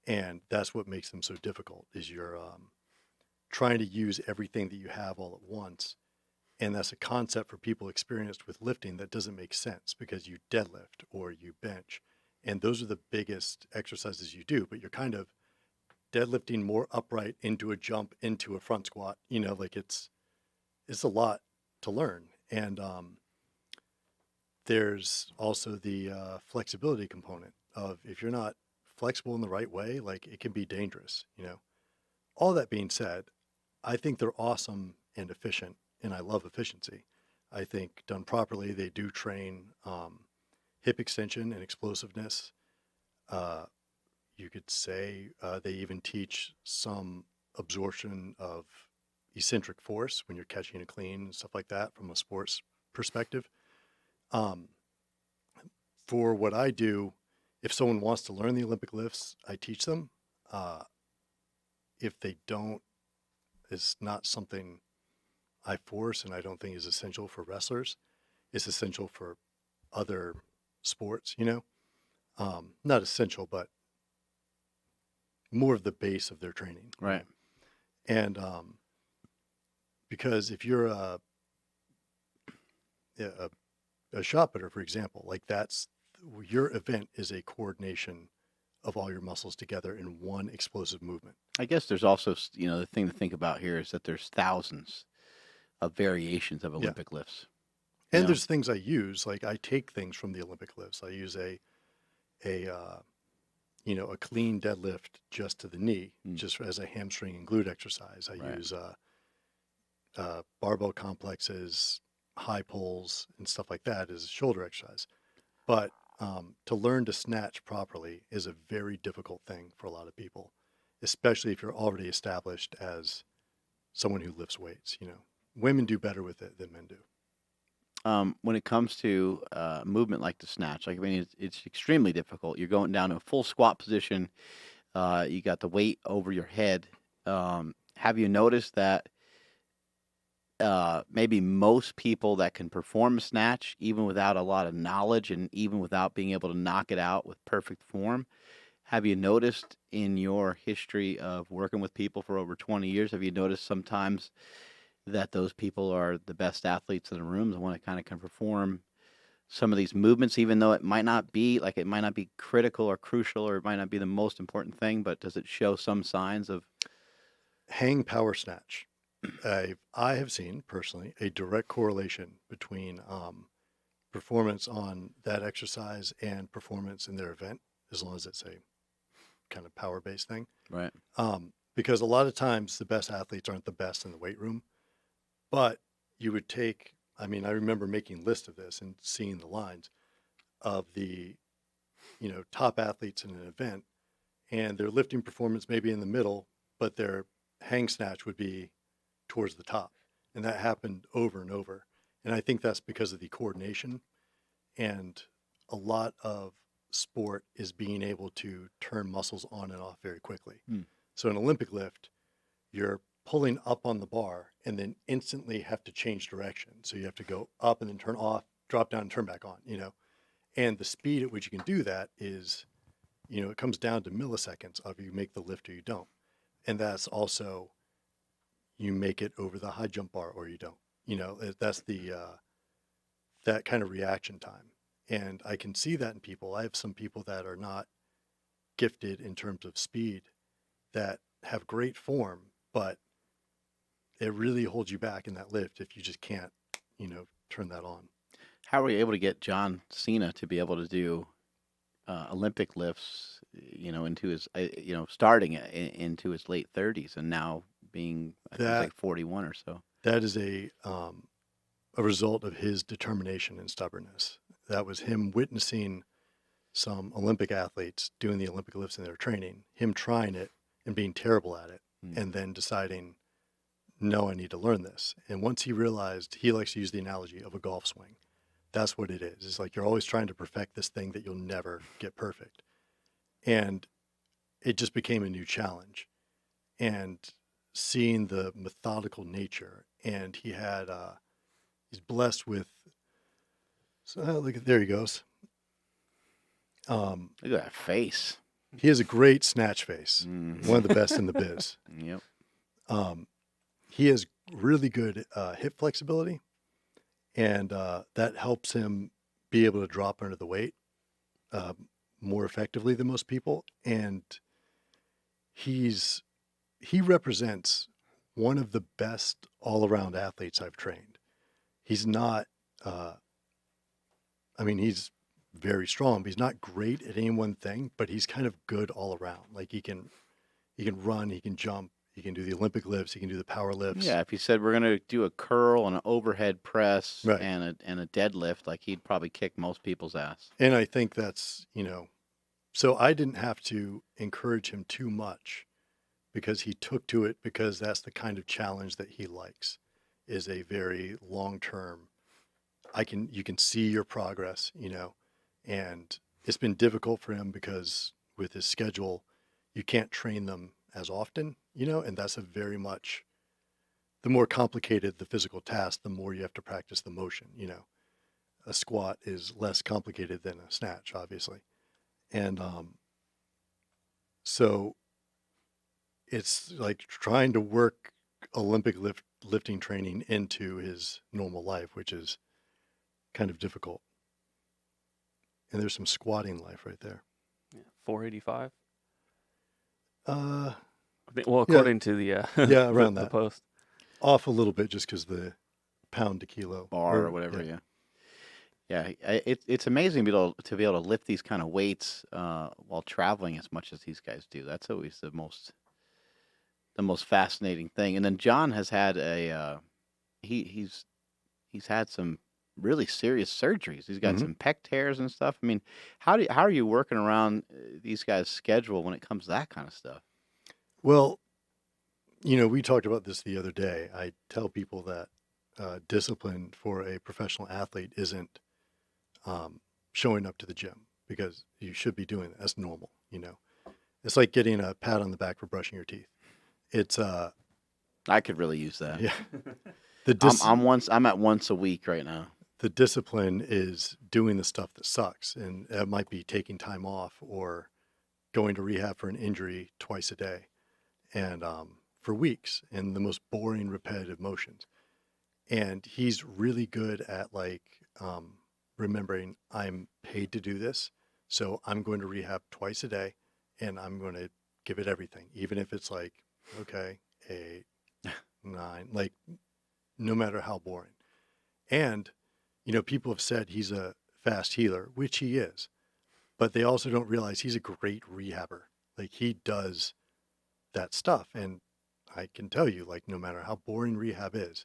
And that's what makes them so difficult, is you're trying to use everything that you have all at once. And that's a concept for people experienced with lifting that doesn't make sense, because you deadlift or you bench, and those are the biggest exercises you do, but you're kind of deadlifting more upright into a jump into a front squat. Like, it's a lot to learn. And there's also the flexibility component of, if you're not flexible in the right way, like, it can be dangerous. All that being said, I think they're awesome and efficient, and I love efficiency. I think done properly, they do train hip extension and explosiveness. You could say they even teach some absorption of eccentric force when you're catching a clean and stuff like that from a sports perspective. For what I do, if someone wants to learn the Olympic lifts, I teach them. If they don't, it's not something I force, and I don't think is essential for wrestlers. It's essential for other sports, not essential, but more of the base of their training. Right. And because if you're a shot putter, for example, like, that's your event is a coordination of all your muscles together in one explosive movement. I guess there's also, the thing to think about here is that there's thousands of variations of Olympic lifts. And there's things I use, like, I take things from the Olympic lifts. I use a clean deadlift just to the knee, just as a hamstring and glute exercise. I use barbell complexes, high pulls and stuff like that is shoulder exercise. But to learn to snatch properly is a very difficult thing for a lot of people, especially if you're already established as someone who lifts weights. Women do better with it than men do. When it comes to movement like the snatch, like I mean, it's extremely difficult. You're going down to a full squat position. You got the weight over your head. Have you noticed that maybe most people that can perform a snatch, even without a lot of knowledge and even without being able to knock it out with perfect form, have you noticed in your history of working with people for over 20 years, have you noticed sometimes that those people are the best athletes in the room, the one that kind of can perform some of these movements, even though it might not be critical or crucial, or it might not be the most important thing, but does it show some signs of Hang power snatch. I have seen personally a direct correlation between performance on that exercise and performance in their event, as long as it's a kind of power-based thing. right? Because a lot of times the best athletes aren't the best in the weight room, but you would take, I remember making lists of this and seeing the lines of the, top athletes in an event, and their lifting performance may be in the middle, but their hang snatch would be towards the top. And that happened over and over. And I think that's because of the coordination, and a lot of sport is being able to turn muscles on and off very quickly. So an Olympic lift, you're pulling up on the bar and then instantly have to change direction. So you have to go up and then turn off, drop down and turn back on, and the speed at which you can do that is, it comes down to milliseconds of you make the lift or you don't. And that's also, you make it over the high jump bar or you don't, that's the, that kind of reaction time. And I can see that in people. I have some people that are not gifted in terms of speed that have great form, but it really holds you back in that lift if you just can't, turn that on. How were you able to get John Cena to be able to do Olympic lifts, into his, starting into his late 30s and now being, I think it's like 41 or so? That is a result of his determination and stubbornness. That was him witnessing some Olympic athletes doing the Olympic lifts in their training, him trying it and being terrible at it, and then deciding, no, I need to learn this. And once he realized, he likes to use the analogy of a golf swing. That's what it is. It's like you're always trying to perfect this thing that you'll never get perfect. And it just became a new challenge. And seeing the methodical nature, and he had, he's blessed with, so look at, there he goes. Look at that face. He has a great snatch face, one of the best in the biz. Yep. He has really good hip flexibility, and that helps him be able to drop under the weight more effectively than most people. And he represents one of the best all-around athletes I've trained. He's not, he's very strong, but he's not great at any one thing, but he's kind of good all around. Like he can run, he can jump, he can do the Olympic lifts, he can do the power lifts. Yeah, if you said we're gonna do a curl and an overhead press Right. and a deadlift, like he'd probably kick most people's ass. And I think that's, so I didn't have to encourage him too much because he took to it, because that's the kind of challenge that he likes, is a very long-term, you can see your progress, and it's been difficult for him because with his schedule, you can't train them as often, and that's a very much, the more complicated the physical task, the more you have to practice the motion, A squat is less complicated than a snatch, obviously. And so it's like trying to work Olympic lifting training into his normal life, which is kind of difficult. And there's some squatting life right there. Yeah, 485. Uh, Well, according to the yeah, around the that. post. Off a little bit just because the pound to kilo Bar or whatever, yeah. It's amazing to be able to lift these kind of weights while traveling as much as these guys do. That's always the most fascinating thing. And then John has had he's he's had some really serious surgeries. He's got Hmm. some pec tears and stuff. I mean, how are you working around these guys' schedule when it comes to that kind of stuff? Well, we talked about this the other day. I tell people that discipline for a professional athlete isn't showing up to the gym, because you should be doing that. That's normal. It's like getting a pat on the back for brushing your teeth. It's I could really use that. yeah. The I'm at once a week right now. the discipline is doing the stuff that sucks, and it might be taking time off or going to rehab for an injury twice a day, and for weeks, and the most boring, repetitive motions. And he's really good at remembering, I'm paid to do this, so I'm going to rehab twice a day, and I'm going to give it everything, even if it's like, okay, 8, 9, like, no matter how boring. And people have said he's a fast healer, which he is, but they also don't realize he's a great rehabber. Like, he does that stuff, and I can tell you, like, no matter how boring rehab is,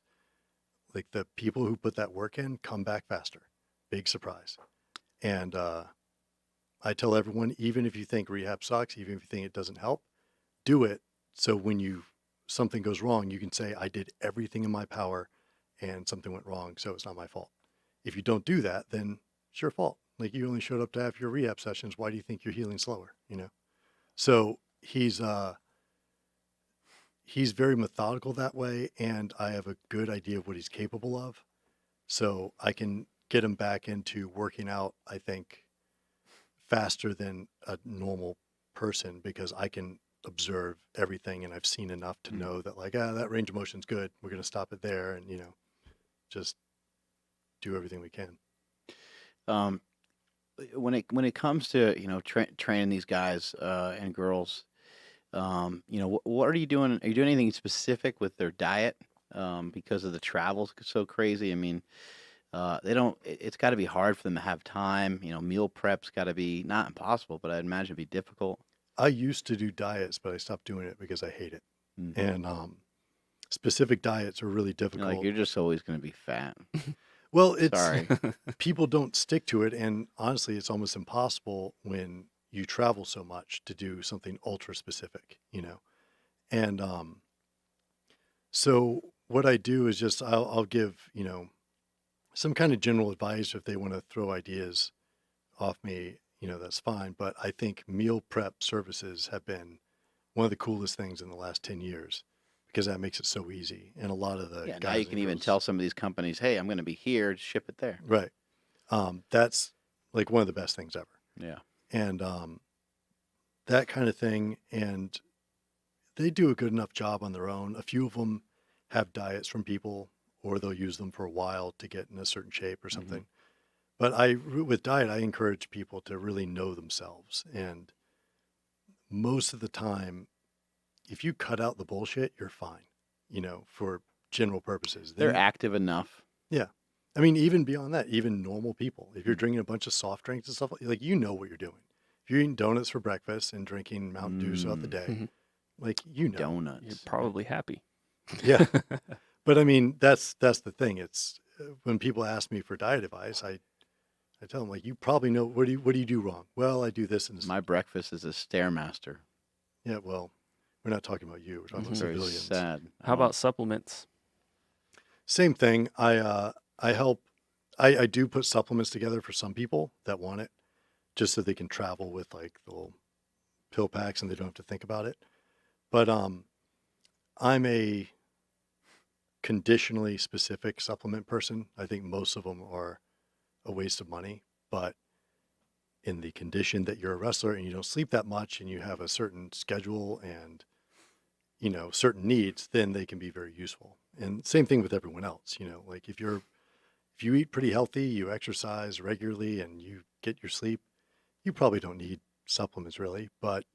like, the people who put that work in come back faster. Big surprise. And I tell everyone, even if you think rehab sucks, even if you think it doesn't help, do it. So when something goes wrong, you can say, I did everything in my power and something went wrong, so it's not my fault. If you don't do that, then it's your fault. Like, you only showed up to have your rehab sessions. Why do you think you're healing slower? So he's very methodical that way, and I have a good idea of what he's capable of. So I can get him back into working out, I think, faster than a normal person, because I can observe everything, and I've seen enough to know that, like, that range of motion's good. We're going to stop it there, and, just do everything we can. Um, when it comes to training these guys and girls, what are you doing? Are you doing anything specific with their diet because of the travel so crazy? I mean, they don't. It's got to be hard for them to have time. Meal prep's got to be not impossible, but I'd imagine it'd be difficult. I used to do diets, but I stopped doing it because I hate it. Mhm. And specific diets are really difficult. Like, you're just always going to be fat. Well, it's Sorry. people don't stick to it, and honestly, it's almost impossible when you travel so much to do something ultra specific, And so what I do is just I'll give some kind of general advice. If they want to throw ideas off me, that's fine. But I think meal prep services have been one of the coolest things in the last 10 years, because that makes it so easy. And a lot of the Yeah, now guys you can and even girls, tell some of these companies, hey, I'm going to be here, ship it there. right? That's like one of the best things ever. Yeah. And that kind of thing. And they do a good enough job on their own. A few of them have diets from people, or they'll use them for a while to get in a certain shape or something. But with diet, I encourage people to really know themselves. And most of the time, if you cut out the bullshit, you're fine, for general purposes. They're Then, active enough. yeah. I mean, even beyond that, even normal people, if you're drinking a bunch of soft drinks and stuff, like what you're doing. If you're eating donuts for breakfast and drinking Mountain Dew throughout the day, Mhm. like, You're Donuts. probably happy. Yeah. But I mean, that's the thing. It's when people ask me for diet advice, I tell them, like, you probably know, what do you do wrong? Well, I do this and this. My breakfast is a Stairmaster. Yeah, well, we're not talking about you. We're talking about Very civilians. sad. How about supplements? Same thing. I help. I do put supplements together for some people that want it, just so they can travel with, like, the little pill packs and they don't have to think about it. But I'm a conditionally specific supplement person. I think most of them are a waste of money, but in the condition that you're a wrestler and you don't sleep that much and you have a certain schedule and certain needs, then they can be very useful. And same thing with everyone else. Like, if you eat pretty healthy, you exercise regularly, and you get your sleep, you probably don't need supplements really. But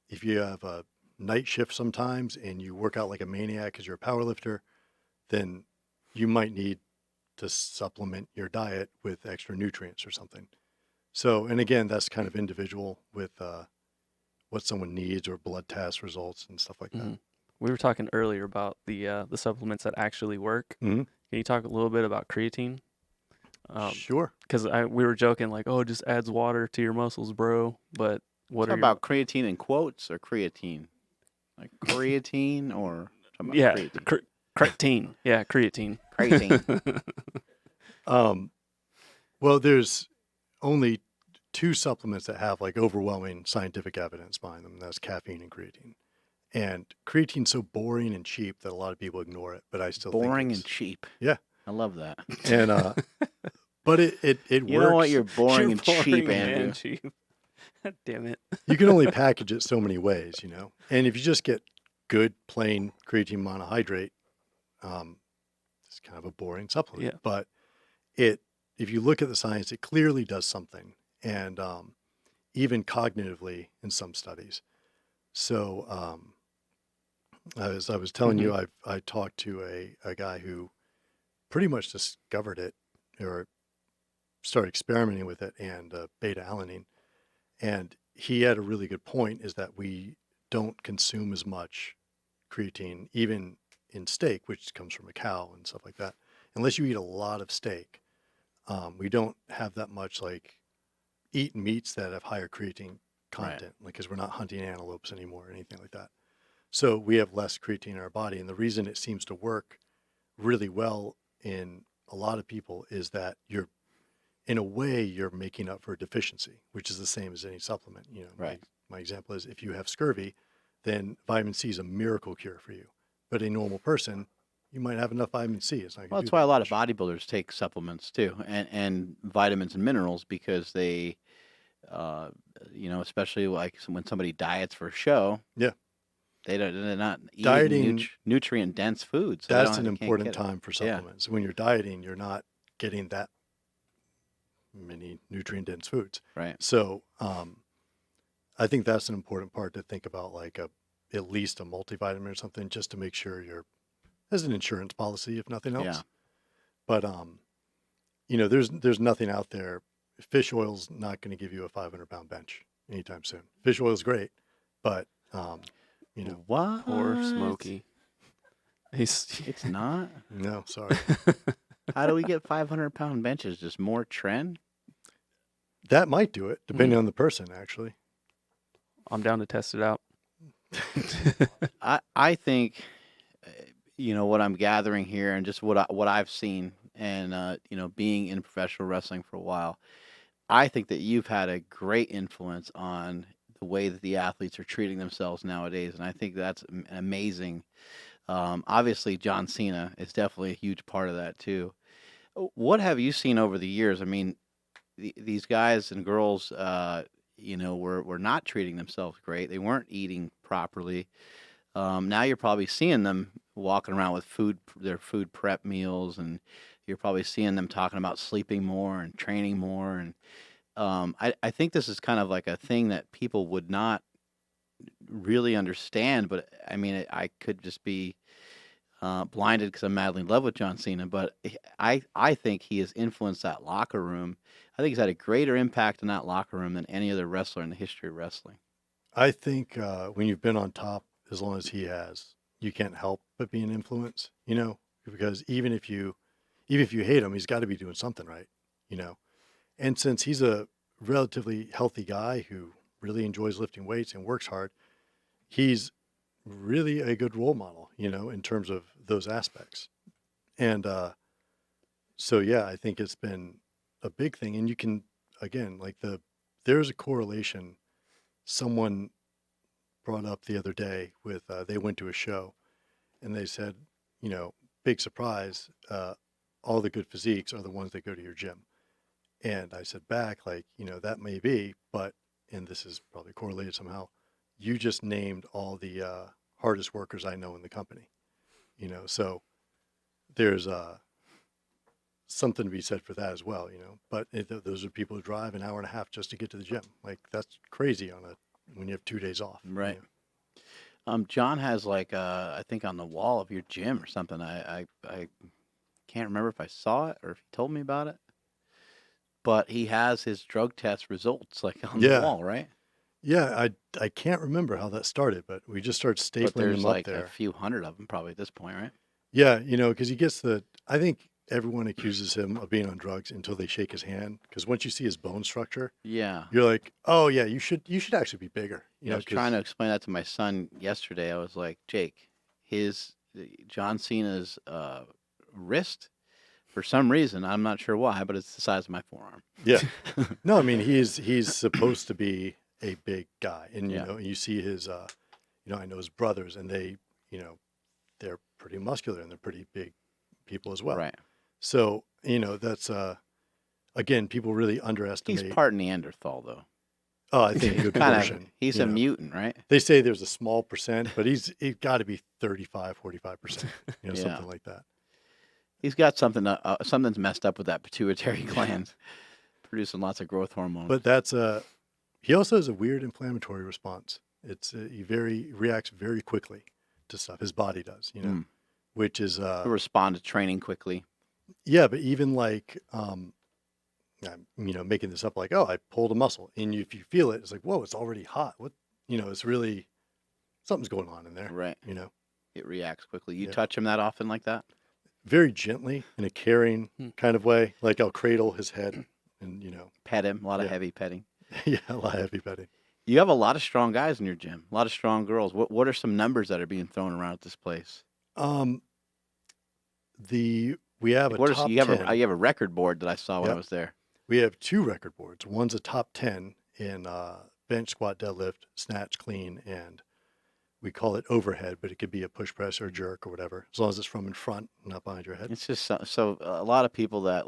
if you have a night shift sometimes and you work out like a maniac because you're a power lifter, then you might need to supplement your diet with extra nutrients or something. So, and again, that's kind of individual with what someone needs, or blood test results and stuff like that. We were talking earlier about the supplements that actually work. Mm-hmm. Can you talk a little bit about creatine? Sure. Because we were joking like, oh, it just adds water to your muscles, bro. But what Talk are your about creatine in quotes or creatine? Like creatine or talking about yeah creatine? creatine? Yeah, creatine. Creatine. Um, well, there's only two supplements that have like overwhelming scientific evidence behind them. And that's caffeine and creatine. And creatine's so boring and cheap that a lot of people ignore it, but I still Boring think and it's cheap. yeah. I love that. And but it You know what? works. You're boring and cheap, boring Andrew. and cheap. Damn it. You can only package it so many ways, you know. And if you just get good plain creatine monohydrate, it's kind of a boring supplement. Yeah. But if you look at the science, it clearly does something, and even cognitively in some studies. So as I was telling you, I talked to a guy who pretty much discovered it or started experimenting with it and beta alanine. And he had a really good point, is that we don't consume as much creatine, even in steak, which comes from a cow and stuff like that. Unless you eat a lot of steak, we don't have that much like eat meats that have higher creatine content, like because we're not hunting antelopes anymore or anything like that. So we have less creatine in our body. And the reason it seems to work really well in a lot of people is that in a way, you're making up for a deficiency, which is the same as any supplement. You know, Right. my example is if you have scurvy, then vitamin C is a miracle cure for you. But a normal person, you might have enough vitamin C. It's not Well, going to that's do why that a lot of much. bodybuilders take supplements too, and vitamins and minerals because they, uh, especially like when somebody diets for a show, Yeah, they're not eating dieting, nutrient dense food, so that's an they can't important get it. time for Yeah, supplements. When you're dieting, you're not getting that many nutrient dense foods. right. So I think that's an important part to think about, like at least a multivitamin or something, just to make sure you're as an insurance policy, if nothing Yeah. else. But there's nothing out there. Fish oil's not going to give you a 500-pound bench anytime soon. Fish oil's great, but What? Poor Smokey. It's not. no, sorry. How do we get 500-pound benches? Just more trend? That might do it, depending on the person, actually. I'm down to test it out. I think, what I'm gathering here, and just what I've seen, and being in professional wrestling for a while, I think that you've had a great influence on the way that the athletes are treating themselves nowadays, and I think that's amazing. Obviously, John Cena is definitely a huge part of that too. What have you seen over the years? I mean, these guys and girls, were not treating themselves great. They weren't eating properly. Now you're probably seeing them walking around with their food prep meals, and you're probably seeing them talking about sleeping more and training more. And I think this is kind of like a thing that people would not really understand. But I mean, I could just be blinded because I'm madly in love with John Cena. But I think he has influenced that locker room. I think he's had a greater impact in that locker room than any other wrestler in the history of wrestling. I think when you've been on top as long as he has, you can't help but be an influence, because even if you hate him, he's got to be doing something right, you know. And since he's a relatively healthy guy who really enjoys lifting weights and works hard, he's really a good role model, in terms of those aspects. And so, yeah, I think it's been a big thing. And you can, again, there's a correlation. Someone brought up the other day with, they went to a show and they said, big surprise, all the good physiques are the ones that go to your gym. And I said back, that may be, but, and this is probably correlated somehow, you just named all the hardest workers I know in the company, so there's something to be said for that as well, but those are people who drive an hour and a half just to get to the gym. Like, that's crazy when you have 2 days off. Right. John has I think on the wall of your gym or something. I can't remember if I saw it or if he told me about it. But he has his drug test results on the Yeah. wall, right? Yeah, I can't remember how that started, but we just started But stapling there's them up a there. few hundred of them probably at this point, right? Yeah, because he gets I think everyone accuses him of being on drugs until they shake his hand. Because once you see his bone structure, Yeah. you're like, oh yeah, you should actually be bigger. Yeah, I was trying to explain that to my son yesterday. I was like, Jake, John Cena's wrist, for some reason, I'm not sure why, but it's the size of my forearm. Yeah. No, I mean he's supposed to be a big guy, and Yeah. you see his I know his brothers, and they're pretty muscular and they're pretty big people as well. Right. So that's again, people really He's underestimate. part Neanderthal, though. Oh, I think a good Kind portion. of. He's a mutant, right? They say there's a small percent, but he's got to be 35, 45%, Yeah. something like that. He's got something's messed up with that pituitary gland, producing lots of growth hormones. But that's he also has a weird inflammatory response. It's he reacts very quickly to stuff. His body does, which is He'll respond to training quickly. yeah. But even like I'm, making this up, like, oh, I pulled a muscle, and if you feel it, it's like, whoa, it's already hot. What, it's really something's going on in there, Right. It reacts quickly. You Yeah. touch him that often like that? Very gently, in a caring kind of way. Like I'll cradle his head, and Pet him. A lot of Yeah. heavy petting. yeah, a lot of heavy petting. You have a lot of strong guys in your gym. A lot of strong girls. What are some numbers that are being thrown around at this place? We have a top 10. You have a record board that I saw when I Yep. was there. We have 2 record boards. One's a top 10 in bench, squat, deadlift, snatch, clean, and we call it overhead, but it could be a push press or jerk or whatever, as long as it's from in front, not behind your head. It's just so a lot of people that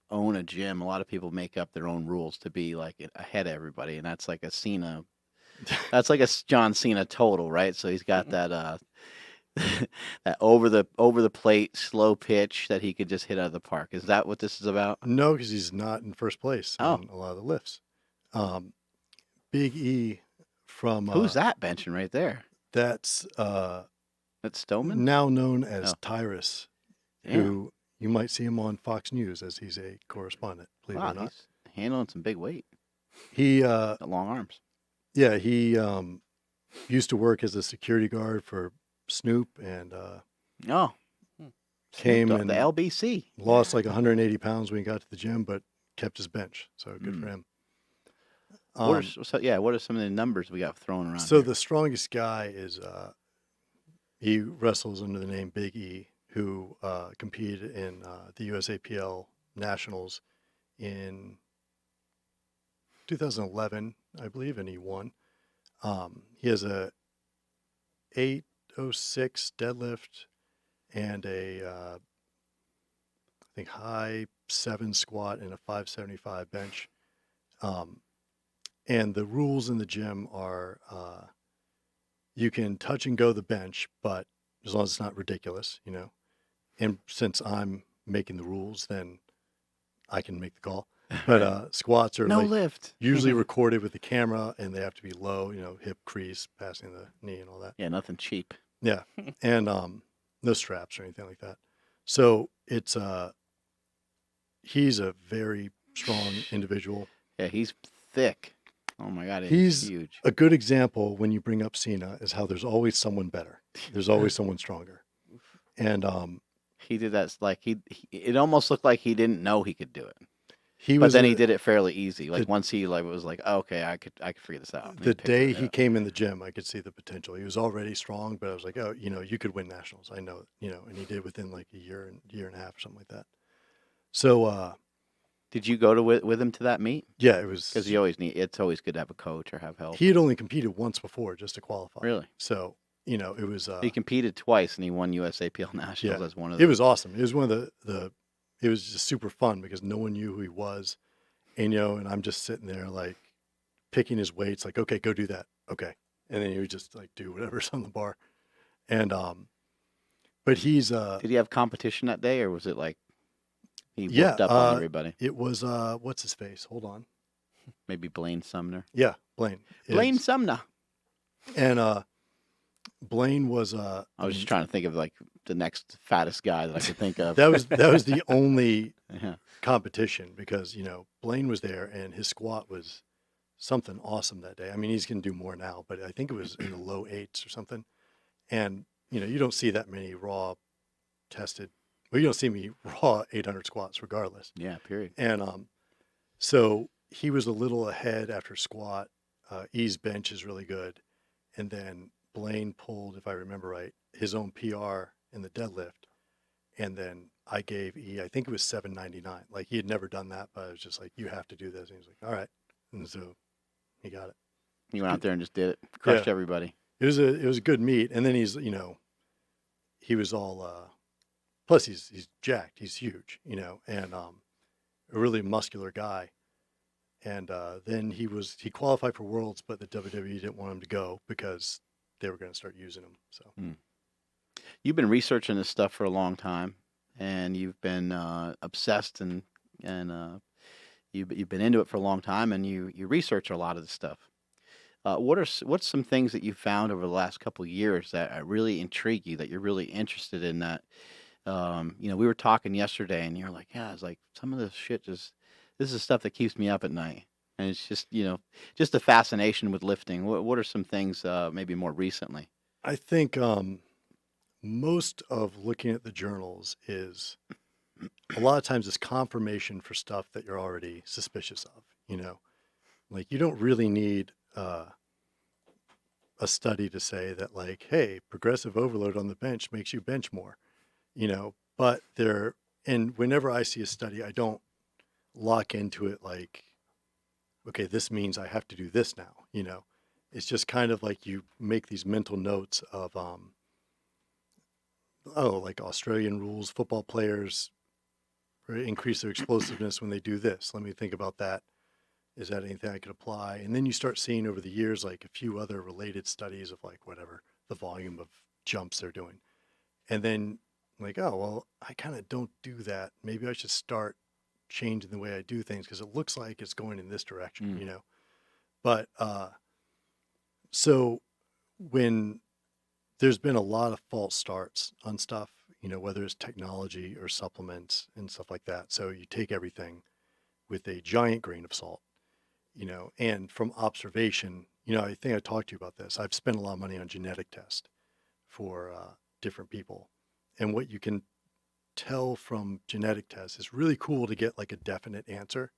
own a gym, a lot of people make up their own rules to be like ahead of everybody, and that's like a Cena. That's like a John Cena total, right? So he's got that that over the plate slow pitch that he could just hit out of the park. Is that what this is about? No, because he's not in first place Oh. on a lot of the lifts. Big E from Who's that benching right there? That's That's Stoneman? now known as Oh. Tyrus, Damn. who you might see him on Fox News as he's a correspondent. Believe Wow, it or not, he's handling some big weight. he Got long arms. yeah, he used to work as a security guard for Snoop, and Oh, came the and LBC. lost like 180 pounds when he got to the gym, but kept his bench. So good for him. What are some of the numbers we got thrown around? So here? the strongest guy is he wrestles under the name Big E, who competed in the USAPL Nationals in 2011, I believe, and he won. He has a 806 deadlift and I think high 7 squat and a 575 bench. And the rules in the gym are you can touch and go the bench, but as long as it's not ridiculous, And since I'm making the rules, then I can make the call. But squats are no lift. usually recorded with the camera, and they have to be low, hip crease, passing the knee and all that. Yeah, nothing cheap. Yeah. And no straps or anything like that. So it's he's a very strong individual. Yeah, he's thick. Oh my God, He's huge. a good example when you bring up Cena is how there's always someone better. There's always someone stronger. And He did that it almost looked like he didn't know he could do it. he But was then he did it fairly easy. Like the- once he was like, oh, okay, I could figure this out. And the picked day it he up. came in the gym, I could see the potential. He was already strong, but I was like, oh, you could win nationals. I know, and he did within like a year and a half or something like that. So Did you go with him to that meet? yeah, it was Because it's always good to have a coach or have help. he had only competed once before just to qualify. Really? So, it was He competed twice and he won USAPL Nationals Yeah. as one of it them. was awesome. It was one of it was just super fun because no one knew who he was. And, and I'm just sitting there like picking his weights, like, okay, go do that. Okay. And then he would just like do whatever's on the bar. And, but he's, Did he have competition that day or was it like he Yeah, whooped up on everybody? it was, what's his face? Hold on. Maybe Blaine Sumner. Yeah. Blaine. Blaine It's- Sumner. And, Blaine was, I was just trying to think of like the next fattest guy that I could think of. that was the only Yeah. competition because Blaine was there and his squat was something awesome that day. I mean, he's going to do more now, but I think it was in the low 8s or something. And you don't see that many raw tested. Well, you don't see me raw 800 squats regardless. Yeah, period. And so he was a little ahead after squat. E's bench is really good. And then Blaine pulled, if I remember right, his own PR in the deadlift. And then I gave E, I think it was 799. Like, he had never done that, but I was just like, you have to do this. And he was like, all right. And so he got it. You went out there and just did it, crushed Yeah. everybody. It was a good meet. And then he's, he was all, plus he's jacked. He's huge, and a really muscular guy. And then he qualified for Worlds, but the WWE didn't want him to go because they were going to start using him. So You've been researching this stuff for a long time, and you've been obsessed and you've been into it for a long time, and you research a lot of this stuff. What's some things that you found over the last couple of years that really intrigue you, that you're really interested in? That we were talking yesterday, and you're like, yeah, it's like some of this shit this is stuff that keeps me up at night, and it's just just a fascination with lifting. What are some things maybe more recently? I think most of looking at the journals is a lot of times it's confirmation for stuff that you're already suspicious of. Like, you don't really need a study to say that, like, hey, progressive overload on the bench makes you bench more, but and whenever I see a study, I don't lock into it like, okay, this means I have to do this now. It's just kind of like you make these mental notes of, like Australian rules, football players increase their explosiveness when they do this. Let me think about that. Is that anything I could apply? And then you start seeing over the years, like, a few other related studies of, like, whatever the volume of jumps they're doing. And then, like, oh, well, I kind of don't do that. Maybe I should start changing the way I do things because it looks like it's going in this direction, But so when there's been a lot of false starts on stuff, whether it's technology or supplements and stuff like that. So you take everything with a giant grain of salt, and from observation, I think I talked to you about this. I've spent a lot of money on genetic tests for different people. And what you can tell from genetic tests is really cool to get like a definite answer,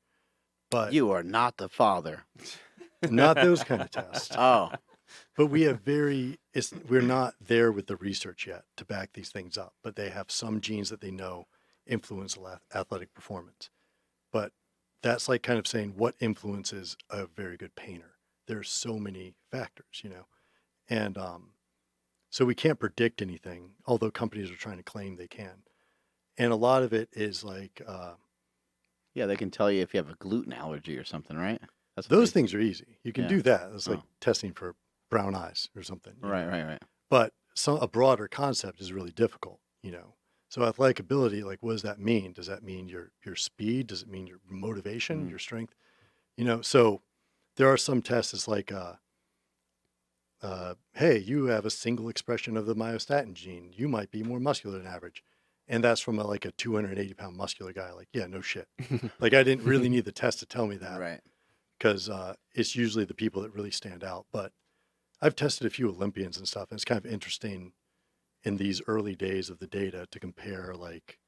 but You are not the father. not those kind of tests. Oh, But we have we're not there with the research yet to back these things up, but they have some genes that they know influence athletic performance. But that's like kind of saying what influences a very good painter. There's so many factors, and so we can't predict anything, although companies are trying to claim they can. And a lot of it is like, yeah, they can tell you if you have a gluten allergy or something, right? That's what those they- things are easy. You can Yeah. do that. It's like Oh. testing for brown eyes or something. Right. But a broader concept is really difficult, So athletic ability, like, what does that mean? Does that mean your speed? Does it mean your motivation, your strength? So there are some tests. It's like, hey, you have a single expression of the myostatin gene. You might be more muscular than average. And that's from like a 280-pound muscular guy. Like, yeah, no shit. Like, I didn't really need the test to tell me that. Right. Because it's usually the people that really stand out. But I've tested a few Olympians and stuff, and it's kind of interesting in these early days of the data to compare, like,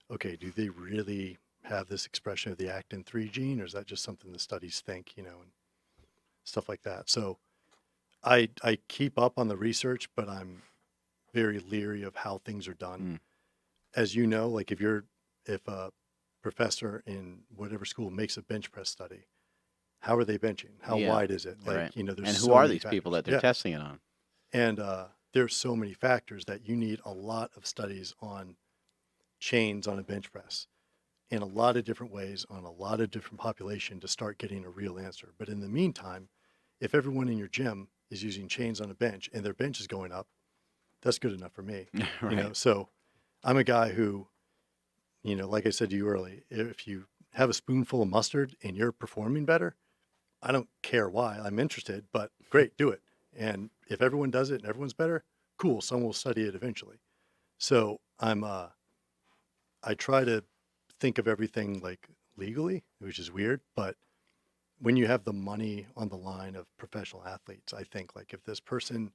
okay, do they really have this expression of the actin-3 gene, or is that just something the studies think, and stuff like that. So I keep up on the research, but I'm very leery of how things are done. As you know, like, if a professor in whatever school makes a bench press study, how are they benching? How Yeah, wide is it? Like, right. there's And who so are many these people factors. that they're Yeah. testing it on? And there's so many factors that you need a lot of studies on chains on a bench press in a lot of different ways on a lot of different population to start getting a real answer. But in the meantime, if everyone in your gym is using chains on a bench and their bench is going up, that's good enough for me. Right. So I'm a guy who, like I said to you earlier, if you have a spoonful of mustard and you're performing better, I don't care why. I'm interested, but great, do it. And if everyone does it and everyone's better, cool. Someone will study it eventually. So I try to think of everything like legally, which is weird, but when you have the money on the line of professional athletes, I think, like, if this person,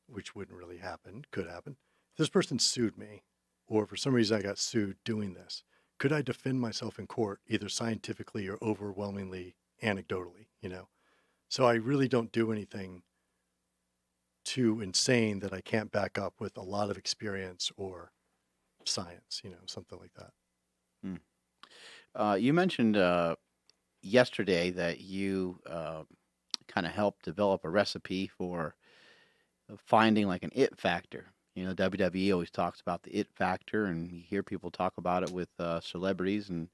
which wouldn't really happen, could happen, if this person sued me or for some reason I got sued doing this, could I defend myself in court either scientifically or overwhelmingly anecdotally, So I really don't do anything too insane that I can't back up with a lot of experience or science, something like that. You mentioned yesterday that you kind of helped develop a recipe for finding like an it factor. WWE always talks about the it factor, and you hear people talk about it with celebrities and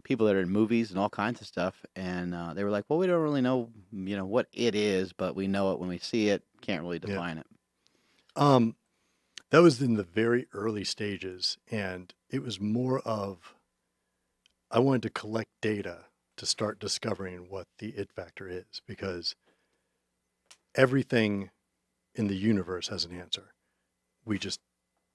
people that are in movies and all kinds of stuff. And they were like, well, we don't really know, what it is, but we know it when we see it. Can't really Yeah. define it. That was in the very early stages, and it was more of I wanted to collect data to start discovering what the it factor is, because everything in the universe has an answer. We just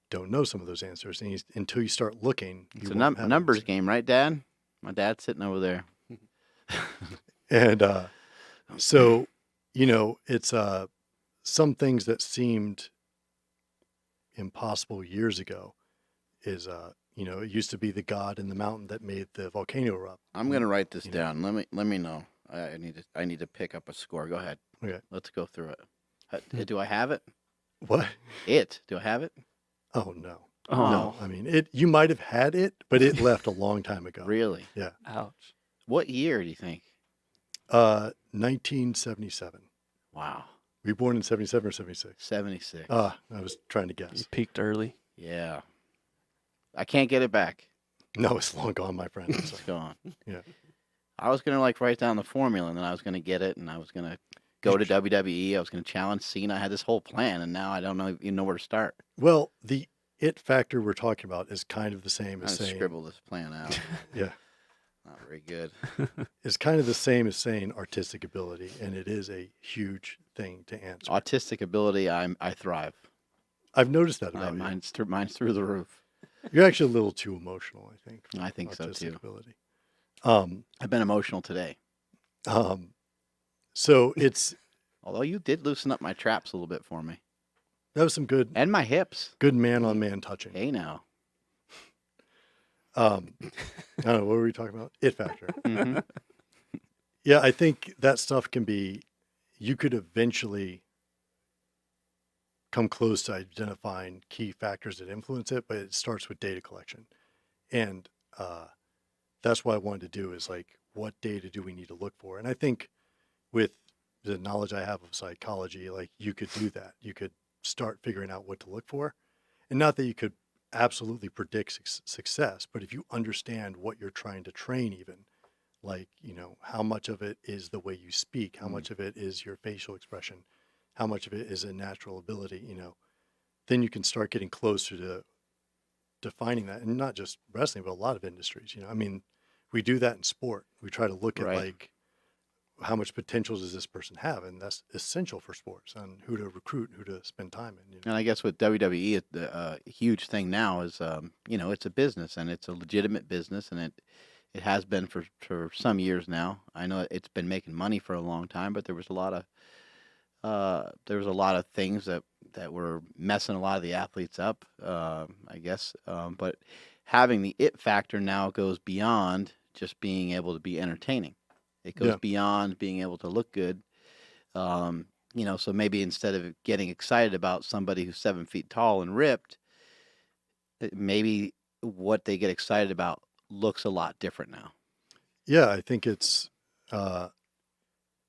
don't know some of those answers, and until you start looking, It's you a won't have an numbers answer. game, right, Dad? My dad's sitting over there. And so, it's some things that seemed impossible years ago is, it used to be the god in the mountain that made the volcano erupt. I'm gonna write this You know. down. Let me know. I need to pick up a score. Go ahead. Okay. Let's go through it. Do I have it? What? Do I have it? Oh, no. Oh, No, I mean, you might have had it, but it left a long time ago. Really? Yeah. ouch. What year do you think? 1977. Wow. Were you born in 77 or 76? 76. I was trying to You guess. peaked early. Yeah. I can't get it back. No, it's long gone, my friend. I'm It's sorry. gone. Yeah. I was gonna write down the formula, and then I was gonna get it, and I was gonna go to WWE. I was gonna challenge Cena. I had this whole plan, and now I don't even know where to start. Well, the it factor we're talking about is kind of the same I as saying, scribble this plan out. yeah, Not very good. it's kind of the same as saying artistic ability, and it is a huge thing to answer. Autistic ability, I thrive. I've noticed that about you. Mine's through the roof. You're actually a little too emotional, I think. for I think so, autistic too. Ability. I've been emotional today. So it's Although you did loosen up my traps a little bit for me. that was some good And my hips. man-on-man touching. Hey now. I don't know, what were we talking about? It factor. Mhm. Yeah, I think that stuff you could eventually come close to identifying key factors that influence it, but it starts with data collection. And that's what I wanted to do is like, what data do we need to look for? And I think with the knowledge I have of psychology, like you could do that. You could start figuring out what to look for. And not that you could absolutely predict success, but if you understand what you're trying to train, even like, how much of it is the way you speak, how much of it is your facial expression, how much of it is a natural ability, then you can start getting closer to defining that. And not just wrestling, but a lot of industries, I mean, we do that in sport. We try to look at Right. like, how much potential does this person have? And that's essential for sports and who to recruit, who to spend time in. And I guess with WWE, the huge thing now is, it's a business, and it's a legitimate business, and it has been for some years now. I know it's been making money for a long time, but there was a lot of things that were messing a lot of the athletes up, I guess. But having the it factor now goes beyond just being able to be entertaining. It goes Yeah. beyond being able to look good. So maybe instead of getting excited about somebody who's 7 feet tall and ripped, maybe what they get excited about looks a lot different now. Yeah, I think it's,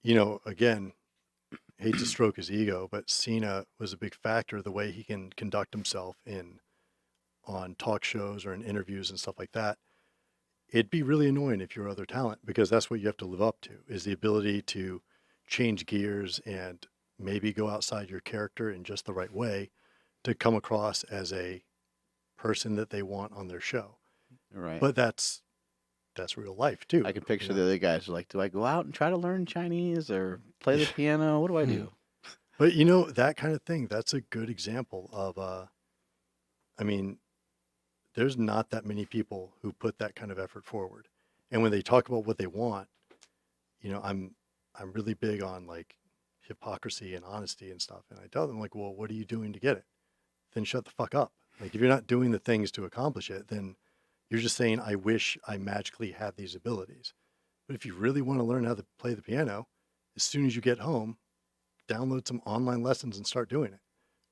again, hate to stroke his ego, but Cena was a big factor the way he can conduct himself on talk shows or in interviews and stuff like that. It'd be really annoying if you're other talent, because that's what you have to live up to, is the ability to change gears and maybe go outside your character in just the right way to come across as a person that they want on their show. Right. But that's real life too. I can picture the other guys like, do I go out and try to learn Chinese or play the piano? What do I do? But that kind of thing, that's a good example of, I mean, there's not that many people who put that kind of effort forward. And when they talk about what they want, I'm really big on like hypocrisy and honesty and stuff. And I tell them like, well, what are you doing to get it? Then shut the fuck up. Like if you're not doing the things to accomplish it, then you're just saying, I wish I magically had these abilities. But if you really want to learn how to play the piano, as soon as you get home, download some online lessons and start doing it.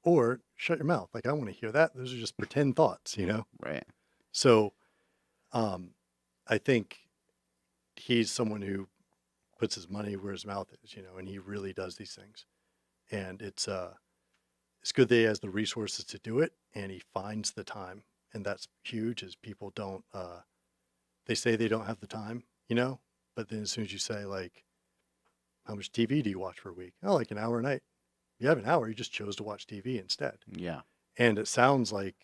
Or shut your mouth. Like, I want to hear that. Those are just pretend thoughts, you know? Right. So I think he's someone who puts his money where his mouth is, you know, and he really does these things. And it's good that he has the resources to do it, and he finds the time. And that's huge, is people don't, they say they don't have the time, you know, but then as soon as you say, like, how much TV do you watch per week? Oh, like an hour a night. You have an hour, you just chose to watch TV instead. Yeah. And it sounds like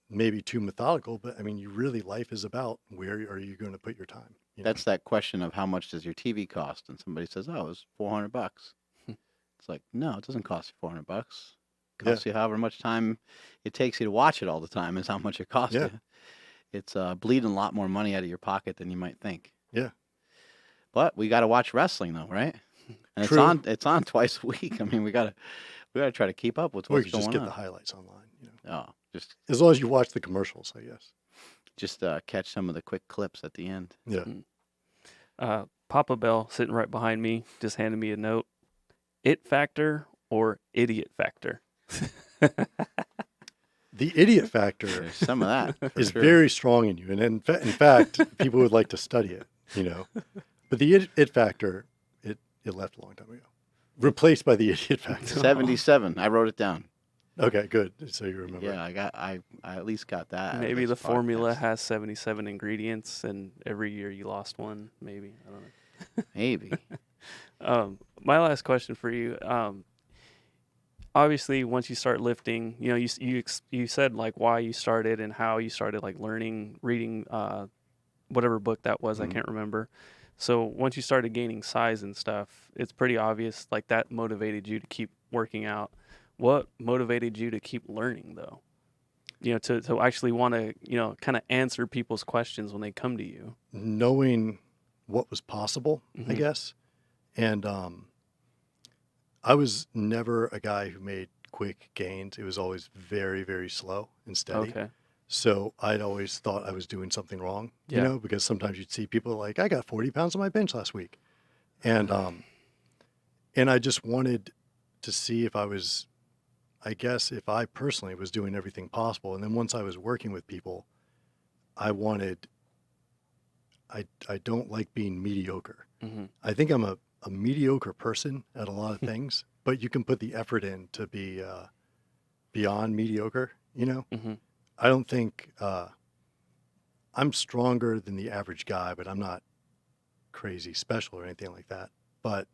maybe too methodical, but I mean, life is about where are you going to put your time? You know? That's that question of how much does your TV cost? And somebody says, oh, it was $400. It's like, no, it doesn't cost you $400. It costs you however much time it takes you to watch it all the time is how much it costs you. It's bleeding a lot more money out of your pocket than you might think. Yeah. But we got to watch wrestling though, right? And True. it's on twice a week. I mean, we got to try to keep up with Or what's you going just get on. the highlights online, you know. Oh, just as long as you watch the commercials, I guess. Just catch some of the quick clips at the end. Yeah. Papa Bell sitting right behind me just handed me a note. It factor or idiot factor? The idiot factor There's some of that is sure. very strong in you. And in fact, people would like to study it, you know. But the it factor, it left a long time ago. Replaced by the idiot factor. 77. I wrote it down. Okay, good. So you remember. Yeah, I at least got that. Maybe the formula has 77 ingredients, and every year you lost one. Maybe, I don't know. Maybe. My last question for you. Obviously, once you start lifting, you know, you said like why you started and how you started, like reading whatever book that was. I can't remember. So once you started gaining size and stuff, it's pretty obvious like that motivated you to keep working out. What motivated you to keep learning though? You know, to actually want to, you know, kind of answer people's questions when they come to you. Knowing what was possible, I guess. And I was never a guy who made quick gains. It was always very, very slow and steady. Okay. So I'd always thought I was doing something wrong, you Yeah. know, because sometimes you'd see people like, I got 40 pounds on my bench last week. And I just wanted to see if I was, I guess, if I personally was doing everything possible. And then once I was working with people, I don't like being mediocre. I think I'm a mediocre person at a lot of things, but you can put the effort in to be beyond mediocre, you know? I don't think I'm stronger than the average guy, but I'm not crazy special or anything like that. But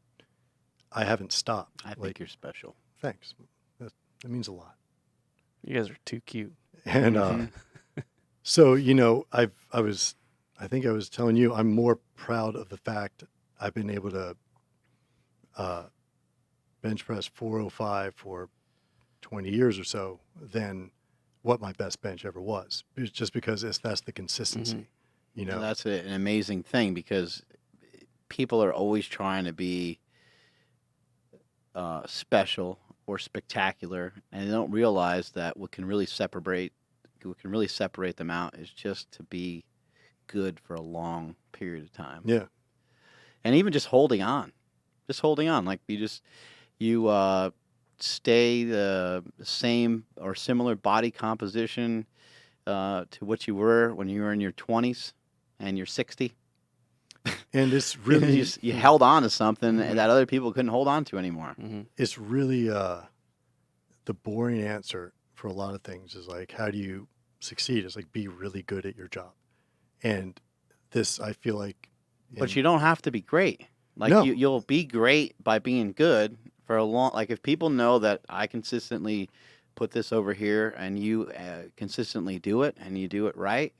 I haven't stopped. I think you're special. Thanks. That means a lot. You guys are too cute. And so, you know, I think I was telling you, I'm more proud of the fact I've been able to bench press 405 for 20 years or so than what my best bench ever was. It's just because that's the consistency, you know. And that's an amazing thing because people are always trying to be special or spectacular, and they don't realize that what can really separate them out is just to be good for a long period of time. Yeah. And even just holding on. Like you stay the same or similar body composition to what you were when you were in your 20s and you're 60. And it's really you held on to something that other people couldn't hold on to anymore. It's really the boring answer for a lot of things is like, how do you succeed? It's like, be really good at your job. And this, I feel like, but you don't have to be great. Like No. you'll be great by being good for a long. Like if people know that I consistently put this over here and you consistently do it and you do it right,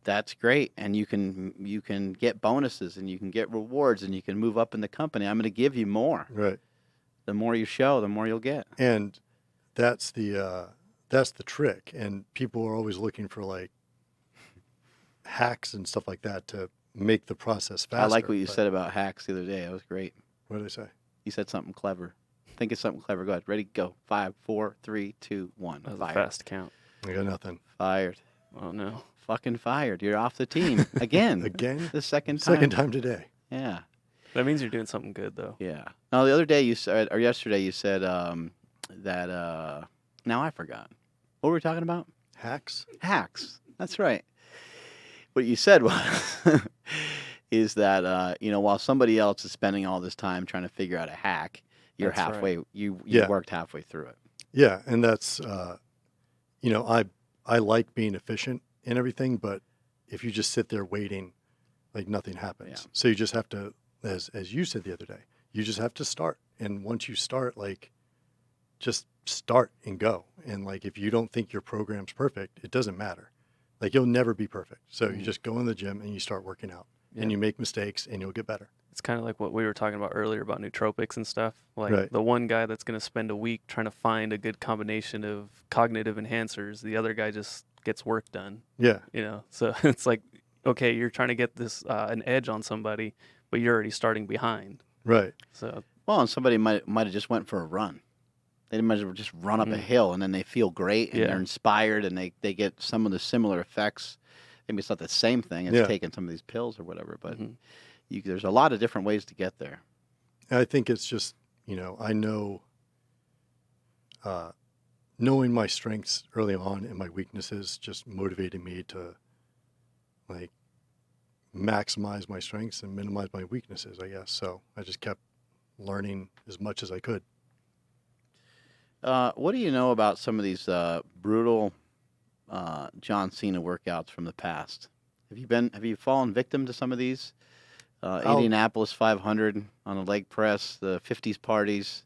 that's great. And you can get bonuses and you can get rewards and you can move up in the company. I'm going to give you more. right. The more you show, the more you'll get. And that's the trick. And people are always looking for like hacks and stuff like that to make the process faster. I like what you said about hacks the other day. That was great. What did I say? You said something clever. Think of something clever. Go ahead. Ready? Go. 5, 4, 3, 2, 1. That was a Fired. fast count. I got nothing. Fired. Oh no. Fucking fired. You're off the team again. Again? The second time. Second time today. Yeah. That means you're doing something good though. Yeah. Now the other day you said, or yesterday you said that. Now I forgot. What were we talking about? Hacks? Hacks. That's right. What you said was is that while somebody else is spending all this time trying to figure out a hack, you're That's right. halfway. You Yeah. worked halfway through it. Yeah, and that's I like being efficient in everything, but if you just sit there waiting, like nothing happens. Yeah. So you just have to, as you said the other day, you just have to start. And once you start, like just start and go. And like if you don't think your program's perfect, it doesn't matter. Like you'll never be perfect. So you just go in the gym and you start working out, and you make mistakes and you'll get better. It's kind of like what we were talking about earlier about nootropics and stuff. Like Right. the one guy that's going to spend a week trying to find a good combination of cognitive enhancers, the other guy just gets work done. Yeah. So it's like, okay, you're trying to get this an edge on somebody, but you're already starting behind. Right. So Well, and somebody might have just went for a run. They might have just run up a hill, and then they feel great, and Yeah. they're inspired, and they get some of the similar effects. Maybe it's not the same thing as Yeah. taking some of these pills or whatever, but Mhm. there's a lot of different ways to get there. And I think it's just, I know knowing my strengths early on and my weaknesses just motivated me to like maximize my strengths and minimize my weaknesses, I guess. So I just kept learning as much as I could. What do you know about some of these brutal John Cena workouts from the past? Have you fallen victim to some of these? Indianapolis 500 on a leg press, the 50s parties,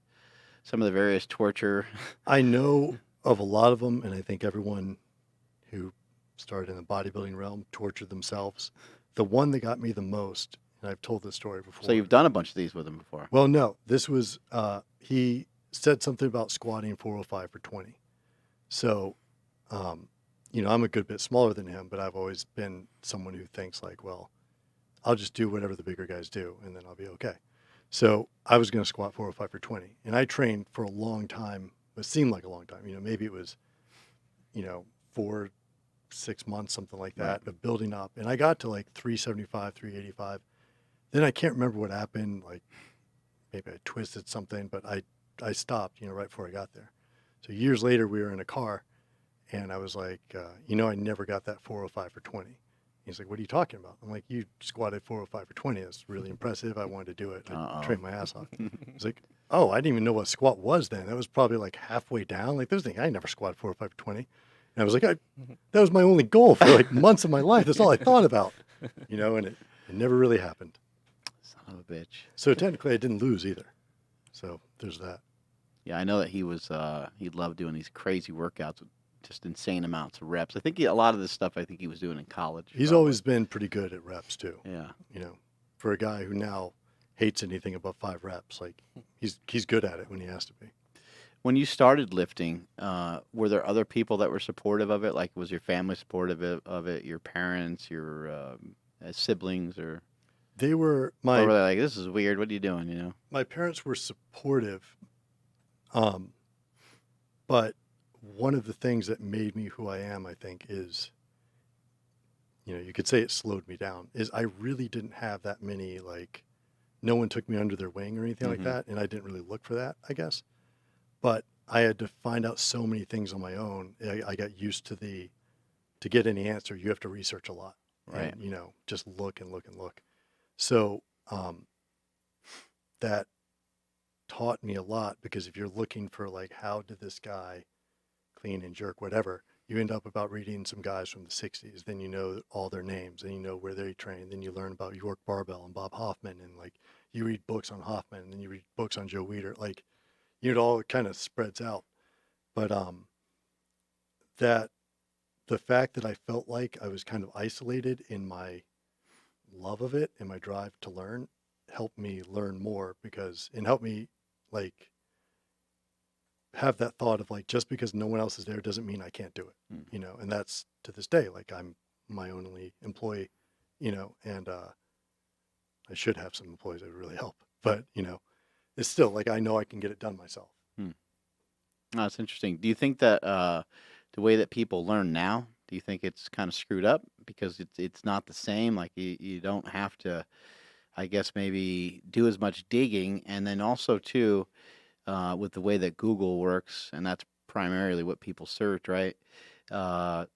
some of the various torture. I know of a lot of them, and I think everyone who started in the bodybuilding realm tortured themselves. The one that got me the most, and I've told this story before. So you've done a bunch of these with him before. Well, no, this was, he said something about squatting 405 for 20. So, I'm a good bit smaller than him, but I've always been someone who thinks like, well, I'll just do whatever the bigger guys do and then I'll be okay. So I was going to squat 405 for 20, and I trained for a long time. It seemed like a long time, maybe it was, 4, 6 months, something like that, of building up. And I got to like 375, 385. Then I can't remember what happened. Like maybe I twisted something, but I stopped, right before I got there. So years later, we were in a car, and I was like, I never got that 405 for 20. He's like, what are you talking about? I'm like, you squatted 405 for 20. That's really impressive. I wanted to do it. I trained my ass off. He's like, oh, I didn't even know what squat was then. That was probably like halfway down. Like, those things, I never squatted 405 for 20. And I was like, that was my only goal for like months of my life. That's all I thought about, and it never really happened. Son of a bitch. So technically I didn't lose either. So there's that. Yeah, I know that he loved doing these crazy workouts with just insane amounts of reps. I think a lot of this stuff he was doing in college. He's probably. always been pretty good at reps too. Yeah. For a guy who now hates anything above 5 reps, like he's good at it when he has to be. When you started lifting, were there other people that were supportive of it? Like, was your family supportive of it? Your parents, your siblings, or They were or were they like, this is weird? What are you doing? my parents were supportive, but one of the things that made me who I am, I think, is, you could say it slowed me down, is I really didn't have that many, like, no one took me under their wing or anything like that, and I didn't really look for that, I guess. But I had to find out so many things on my own. I got used to to get any answer, you have to research a lot. Right. And, just look and look and look. So that taught me a lot, because if you're looking for like, how did this guy clean and jerk, whatever, you end up about reading some guys from the 60s. Then you know all their names, and you know where they trained. Then you learn about York Barbell and Bob Hoffman, and like you read books on Hoffman, and then you read books on Joe Weider. Like, it all kind of spreads out. But that the fact that I felt like I was kind of isolated in my love of it and my drive to learn helped me learn more, and helped me like have that thought of like, just because no one else is there doesn't mean I can't do it, and that's to this day. Like, I'm my only employee, and I should have some employees that would really help, but it's still like I know I can get it done myself. Hmm. Oh, that's interesting. Do you think that the way that people learn now, do you think it's kind of screwed up because it's not the same? Like you don't have to, I guess, maybe do as much digging, and then also too, with the way that Google works, and that's primarily what people search, right? Uh,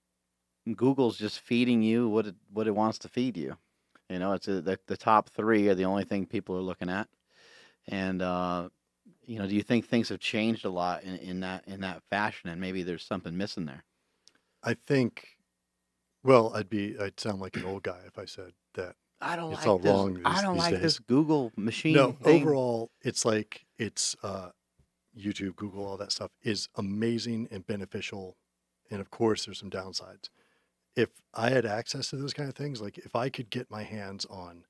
Google's just feeding you what it wants to feed you. You know, the top three are the only thing people are looking at, and do you think things have changed a lot in that fashion, and maybe there's something missing there? I think, well, I'd sound like an old guy if I said that I don't it's like all this. wrong I don't these like this days. Google machine No, thing. overall, it's like YouTube, Google, all that stuff is amazing and beneficial. And of course, there's some downsides. If I had access to those kind of things, like if I could get my hands on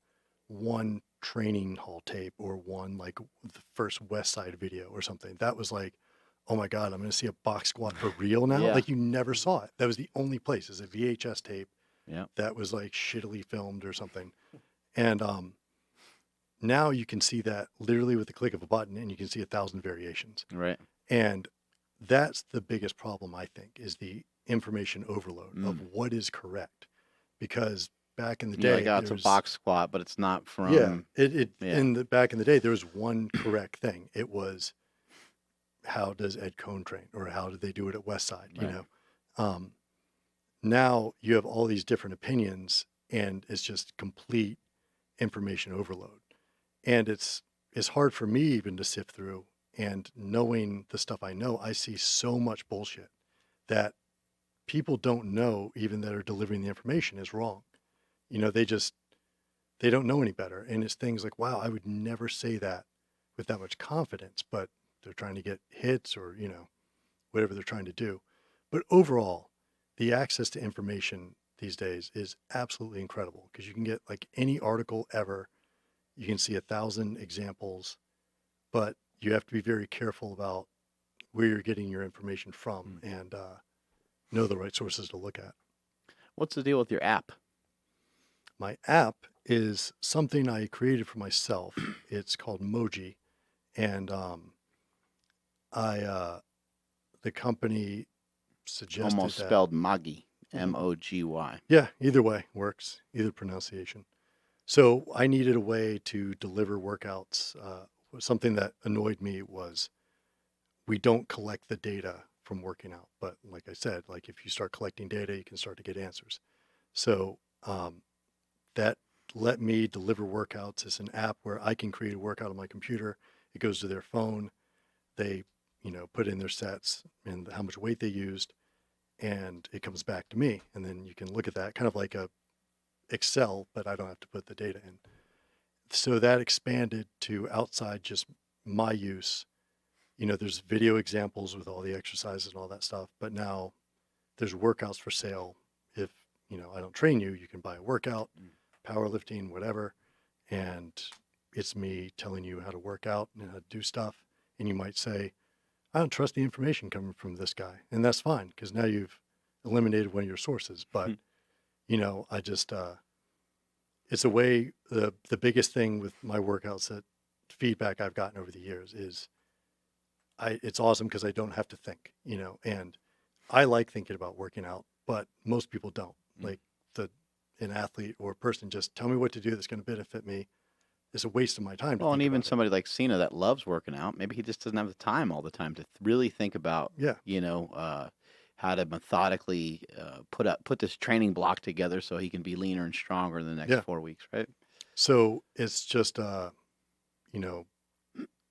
one training hall tape or one like the first West Side video or something, that was like, oh my God, I'm going to see a box squat for real now. Yeah, Like you never saw it. That was the only place is a VHS tape yeah, that was like shittily filmed or something. And now you can see that literally with the click of a button and you can see 1,000 variations. right. And that's the biggest problem, I think, is the information overload of Mm. what is correct. Because back in the You're like, day, oh, it's a there's, box squat, but it's not yeah, from. it Yeah, in the back in the day, there was one correct thing. It was how does Ed Cohn train or how did they do it at Westside, you right. know? Um, Now you have all these different opinions and it's just complete information overload. And it's hard for me even to sift through, and knowing the stuff I know, I see so much bullshit that people don't know even that are delivering the information is wrong. You know, they don't know any better. And it's things like, wow, I would never say that with that much confidence, but they're trying to get hits or, you know, whatever they're trying to do. But overall, the access to information these days is absolutely incredible because you can get like any article ever. You can see 1,000 examples, but you have to be very careful about where you're getting your information from Mm. and know the right sources to look at. What's the deal with your app? My app is something I created for myself. It's called Moji, and I the company suggested Almost that. spelled Mogy, Mogy. Yeah, either way works, either pronunciation. So I needed a way to deliver workouts. Something that annoyed me was we don't collect the data from working out. But like I said, like if you start collecting data, you can start to get answers. So that let me deliver workouts. It's an app where I can create a workout on my computer. It goes to their phone. They, you know, put in their sets and how much weight they used, and it comes back to me. And then you can look at that kind of like a Excel, but I don't have to put the data in. So that expanded to outside just my use. You know, there's video examples with all the exercises and all that stuff, but now there's workouts for sale. If, you know, I don't train you, you can buy a workout, Mm. powerlifting, whatever. And it's me telling you how to work out and how to do stuff. And you might say, I don't trust the information coming from this guy. And that's fine because now you've eliminated one of your sources. But, you know, I just, it's a way, the biggest thing with my workouts that feedback I've gotten over the years is it's awesome because I don't have to think, you know, and I like thinking about working out, but most people don't. Mm. Like an athlete or a person just tell me what to do that's going to benefit me. It's a waste of my time to Well, and think even about it. somebody like Cena that loves working out, maybe he just doesn't have the time all the time to really think about, Yeah. how to methodically put this training block together so he can be leaner and stronger in the next Yeah. 4 weeks, right? So it's just, you know,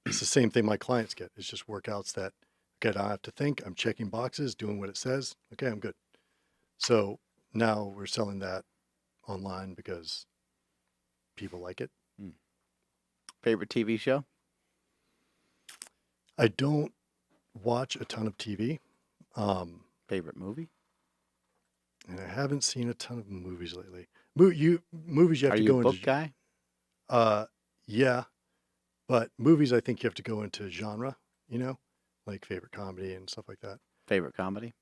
it's the same thing my clients get. It's just workouts that, okay, I don't have to think. I'm checking boxes, doing what it says. Okay, I'm good. So now we're selling that online because people like it. Mm. Favorite TV show? I don't watch a ton of TV. Favorite movie? And I haven't seen a ton of movies lately. Movies you have Are to you a go book into. guy? Yeah, but movies I think you have to go into genre. You know, like favorite comedy and stuff like that. Favorite comedy?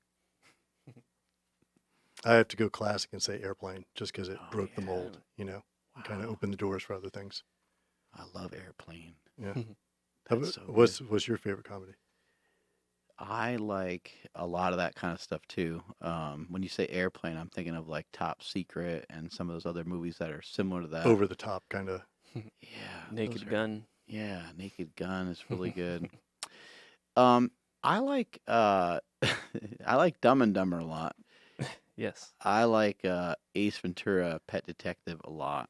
I have to go classic and say Airplane, just because it Oh, broke the yeah. mold. You know, and kind of Wow. opened the doors for other things. I love Airplane. Yeah. That's so good. What's your favorite comedy? I like a lot of that kind of stuff too. When you say Airplane, I'm thinking of like Top Secret and some of those other movies that are similar to that. Over the top kind of. Yeah, Naked those are- Gun. Yeah, Naked Gun is really good. I like I like Dumb and Dumber a lot. Yes. I like Ace Ventura: Pet Detective a lot.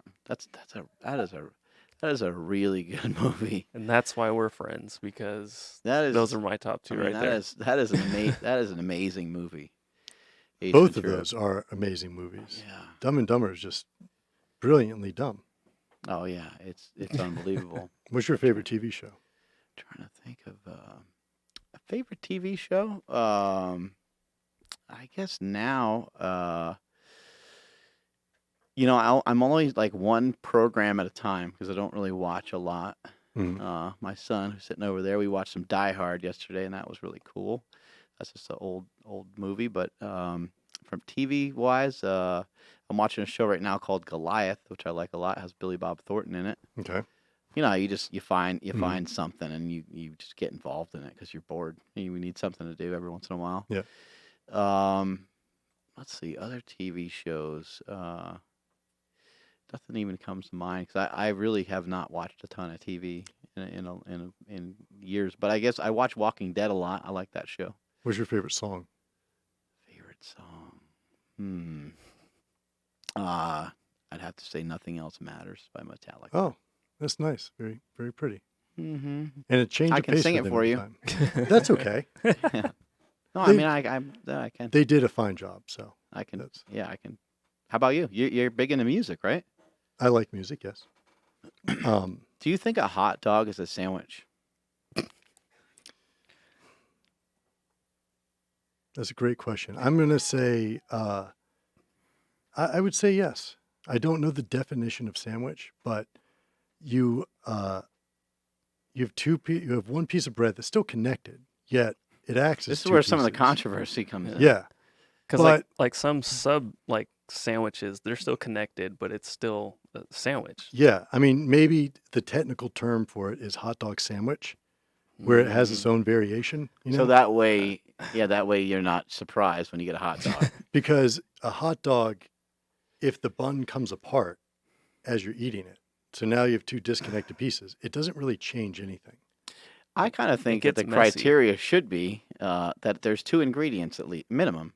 That is a really good movie. And that's why we're friends, because That is those are my top two I mean, right that there. is that is an amazing movie. Ace Both Ventura. of those are amazing movies. Yeah. Dumb and Dumber is just brilliantly dumb. Oh yeah, it's unbelievable. What's your favorite TV show? Trying to think of a favorite TV show. I guess now, I'm only like one program at a time because I don't really watch a lot. Mhm. My son, who's sitting over there, we watched some Die Hard yesterday, and that was really cool. That's just an old movie, but from TV wise, I'm watching a show right now called Goliath, which I like a lot. It has Billy Bob Thornton in it. Okay. You find something and you just get involved in it because you're bored. You need something to do every once in a while. Yeah. Let's see, other TV shows. Nothing even comes to mind because I really have not watched a ton of TV in years. But I guess I watch Walking Dead a lot. I like that show. What's your favorite song? Favorite song? I'd have to say "Nothing Else Matters" by Metallica. Oh, that's nice. Very, very pretty. Mm-hmm. And it changed I the can pace sing for it them for at the you. time. That's okay. Yeah. No, They- I can. They did a fine job, so I can. that's. Yeah, I can. How about you? You're big into music, right? I like music, yes. Do you think a hot dog is a sandwich? That's a great question. I'm going to say, I would say yes. I don't know the definition of sandwich, but you you have one piece of bread that's still connected, yet it acts as This is two where some of the pieces. controversy comes in. Yeah, Because But- like some sub like sandwiches, they're still connected, but it's still a sandwich. yeah. I mean, maybe the technical term for it is hot dog sandwich, where it has its own variation. You know, So that way you're not surprised when you get a hot dog. because a hot dog, if the bun comes apart as you're eating it, so now you have two disconnected pieces, it doesn't really change anything. I kind of think that gets the messy. criteria should be that there's two ingredients at least, minimum.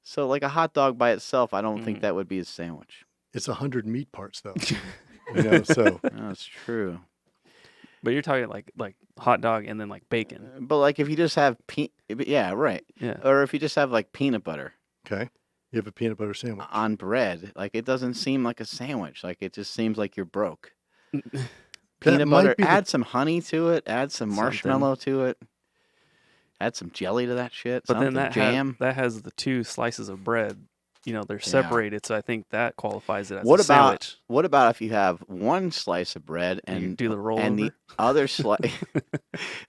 So like a hot dog by itself, I don't think that would be a sandwich. It's 100 meat parts though. You know, so That's true. But you're talking like hot dog and then like bacon. But like if you just have yeah, right. Yeah. Or if you just have like peanut butter okay, you have a peanut butter sandwich. on bread, like it doesn't seem like a sandwich. Like it just seems like you're broke. Peanut might butter, be the- add some honey to it, add some Something. marshmallow to it, add some jelly to that shit, But something, then jam. that has the two slices of bread. You know, they're Yeah. separated, so I think that qualifies it as What a about sandwich. what about if you have one slice of bread And you and do the and the rollover? other slice?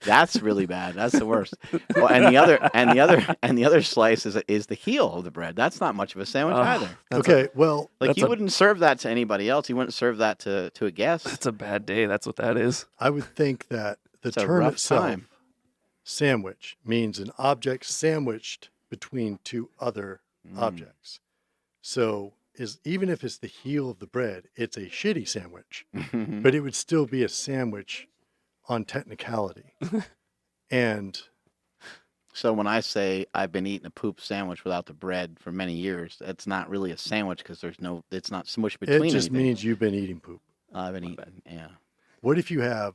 That's really bad. That's the worst. Well, and the other slice is the heel of the bread. That's not much of a sandwich Ugh, either. that's Okay, well, Like that's you a- wouldn't serve that to anybody else. You wouldn't serve that to a guest. That's a bad day. That's what that is. I would think that the It's a term rough itself, time. sandwich, means an object sandwiched between two other objects. So even if it's the heel of the bread, it's a shitty sandwich, but it would still be a sandwich on technicality. And So when I say I've been eating a poop sandwich without the bread for many years, it's not really a sandwich because it's not smushed between it just anything. means you've been eating poop. I've been eating, yeah. What if you have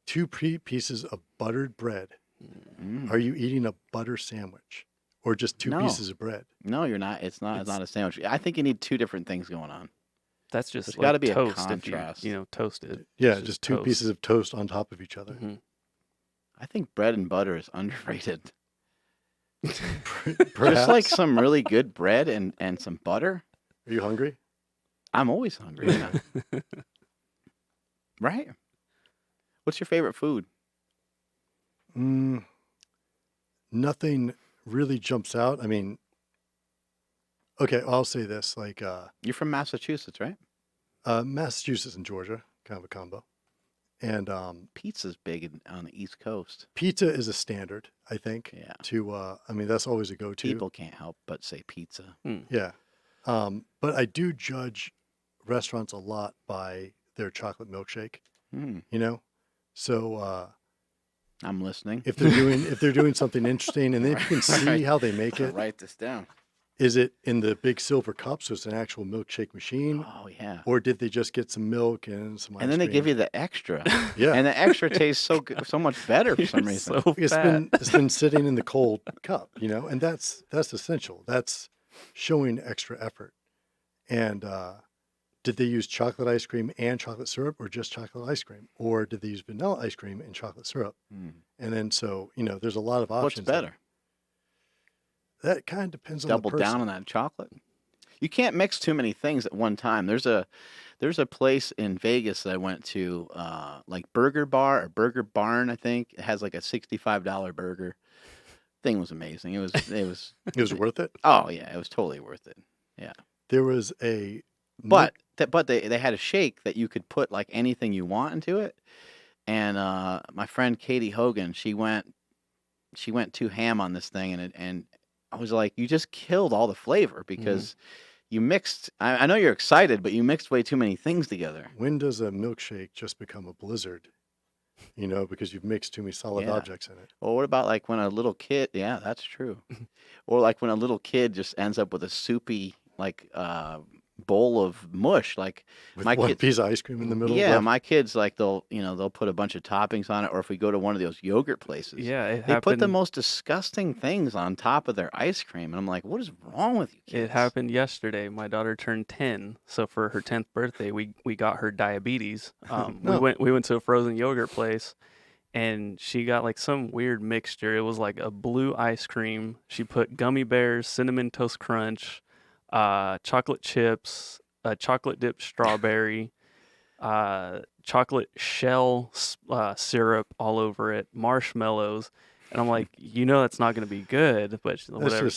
two pieces of buttered bread? Mm. Are you eating a butter sandwich or just two No. pieces of bread? No, you're not. It's not a sandwich. I think you need two different things going on. That's just There's like gotta be a toast. contrast. If you know, toasted. Yeah, It's just two toast. pieces of toast on top of each other. Mhm. I think bread and butter is underrated. Perhaps. Just like some really good bread and some butter. Are you hungry? I'm always hungry. Yeah. Right? What's your favorite food? Nothing really jumps out. I mean, okay, I'll say this: like You're from Massachusetts, right? Massachusetts and Georgia, kind of a combo. And Pizza's big on the East Coast. pizza is a standard, I think. Yeah. I mean, that's always a go-to. People can't help but say pizza. Yeah. But I do judge restaurants a lot by their chocolate milkshake, you know? So I'm listening. if they're doing something interesting, and then if you can see how they make I'll it, write this down. is it in the big silver cup, so it's an actual milkshake machine, Oh yeah. or did they just get some milk and some ice And then they give cream? you the extra. Yeah. And the extra tastes so much better for some You're reason. so fat. It's been sitting in the cold cup, and that's essential. That's showing extra effort. And did they use chocolate ice cream and chocolate syrup, or just chocolate ice cream, or did they use vanilla ice cream and chocolate syrup? And then so there's a lot of What's options. there. better? That kind of depends on Double the person. down on that chocolate. You can't mix too many things at one time. There's a place in Vegas that I went to, like Burger Bar or Burger Barn, I think. It has like a $65 burger. Thing was amazing. It was It was worth it. oh yeah, it was totally worth it. Yeah. There was a But they had a shake that you could put like anything you want into it. And my friend Katie Hogan, she went too ham on this thing, and I was like, you just killed all the flavor because you mixed. I know you're excited, but you mixed way too many things together. when does a milkshake just become a blizzard? Because you've mixed too many solid Yeah. objects in it. Or what about like when a little kid? Yeah, that's true. Or like when a little kid just ends up with a soupy like bowl of mush. Like With my one kid, piece of ice cream in the middle. yeah, left. my kids like they'll put a bunch of toppings on it. Or if we go to one of those yogurt places, Yeah, it they put the happened. most disgusting things on top of their ice cream, and I'm like, what is wrong with you kids? It happened yesterday. My daughter turned 10, so for her 10th birthday, we got her diabetes. No. We went to a frozen yogurt place, and she got like some weird mixture. It was like a blue ice cream. She put gummy bears, cinnamon toast crunch, chocolate chips, chocolate dipped strawberry, chocolate shell syrup all over it, marshmallows. And I'm like, that's not going to be good, but whatever.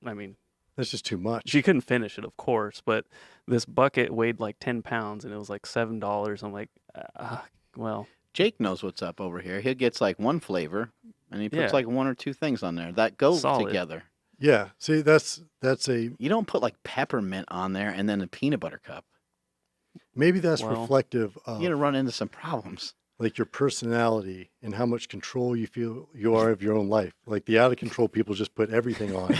I mean, That's just too much. she couldn't finish it, of course, but this bucket weighed like 10 pounds and it was like $7. I'm like, well, Jake knows what's up over here. He gets like one flavor, and he puts Yeah. like one or two things on there that go Solid. together. Yeah. See, that's a You don't put like peppermint on there and then a peanut butter cup. maybe that's Well, reflective You're of gonna run into some problems. like your personality and how much control you feel you are of your own life. Like the out of control people just put everything on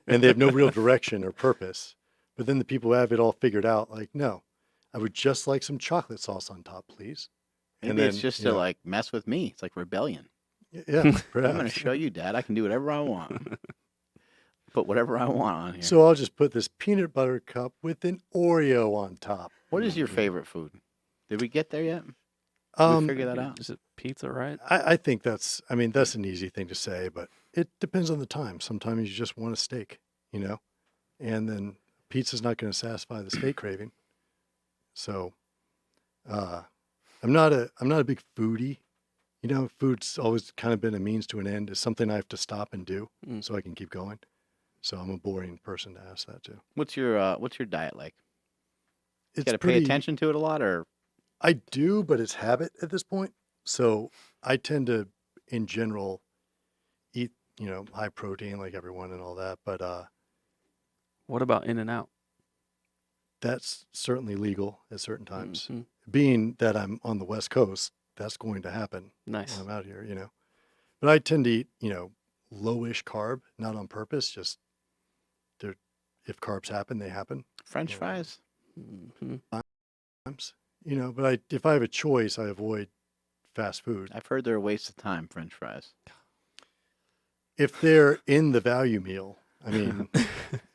and they have no real direction or purpose. But then the people who have it all figured out, like, no, I would just like some chocolate sauce on top, please. Maybe it's just to like mess with me. It's like rebellion. Yeah, I'm gonna perhaps. show you, Dad. I can do whatever I want. Put whatever I want on here. So I'll just put this peanut butter cup with an Oreo on top. What is your favorite food? Did we get there yet? Did Um, we figure that out? is it pizza, right? I think that's an easy thing to say, but it depends on the time. Sometimes you just want a steak, and then pizza's not going to satisfy the steak craving. So, I'm not a big foodie. Food's always kind of been a means to an end. It's something I have to stop and do so I can keep going. So I'm a boring person to ask that to. What's your diet like? You It's got to pay pretty. attention to it a lot, or I do, but it's habit at this point. So I tend to, in general, eat, high protein like everyone and all that. But What about In-N-Out? that's certainly legal at certain times. Mhm. Being that I'm on the West Coast, that's going to happen Nice. when I'm out here. But I tend to eat, lowish carb, not on purpose. Just if carbs happen, they happen. French Yeah. fries? Mhm. Times, but if I have a choice, I avoid fast food. I've heard they're a waste of time. French fries. If they're in the value meal, I mean,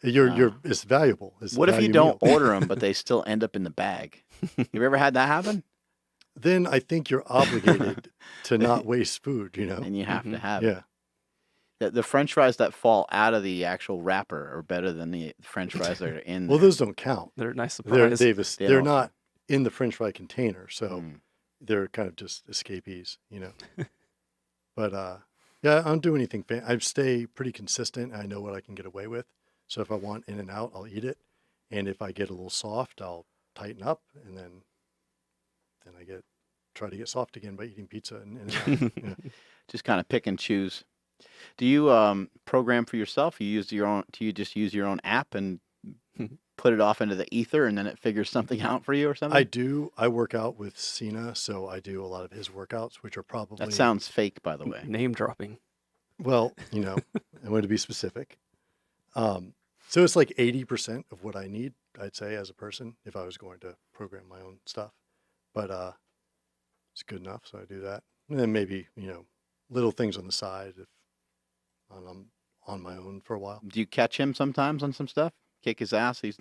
it's valuable. It's What a if you value don't meal. order them, but they still end up in the bag? You ever had that happen? Then I think you're obligated to not waste food. And you have to have Yeah. it. The French fries that fall out of the actual wrapper are better than the French fries that are in Well, there. those don't count. They're a nice They're surprise. They they're don't. not in the French fry container, so Mm. they're kind of just escapees. But yeah, I don't do anything. I stay pretty consistent. I know what I can get away with. So if I want in and out, I'll eat it, and if I get a little soft, I'll tighten up, and then I get try to get soft again by eating pizza and yeah. Just kind of pick and choose. Do you program for yourself? You use your own? Do you just use your own app and put it off into the ether, and then it figures something out for you or something? I do. I work out with Cena, so I do a lot of his workouts, which are probably That sounds fake, by the way. Name dropping. well, I want to be specific. So it's like 80% of what I need, I'd say, as a person, if I was going to program my own stuff. But it's good enough, so I do that. And then maybe, little things on the side if I'm on my own for a while. Do you catch him sometimes on some stuff? Kick his ass? He's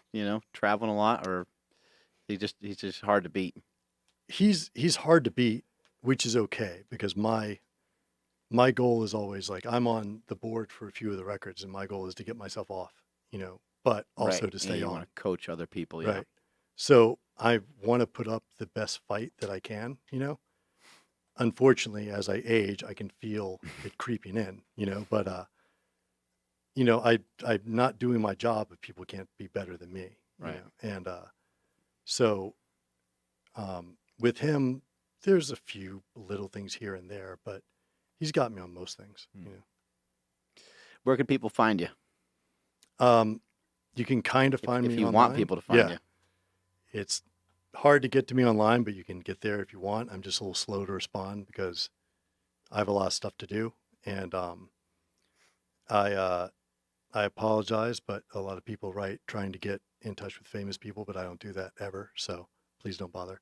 traveling a lot, or he's just hard to beat. He's hard to beat, which is okay because my goal is always like I'm on the board for a few of the records, and my goal is to get myself off, but also Right. to stay you on. want to coach other people, yeah. Right. So I want to put up the best fight that I can, Unfortunately, as I age, I can feel it creeping in, but I'm not doing my job if people can't be better than me. Right. And so with him, there's a few little things here and there, but he's got me on most things. Where can people find you? You can kind of find me if you online. want people to find you. It's hard to get to me online, but you can get there if you want. I'm just a little slow to respond because I have a lot of stuff to do, and I apologize, but a lot of people write trying to get in touch with famous people, but I don't do that ever. So please don't bother.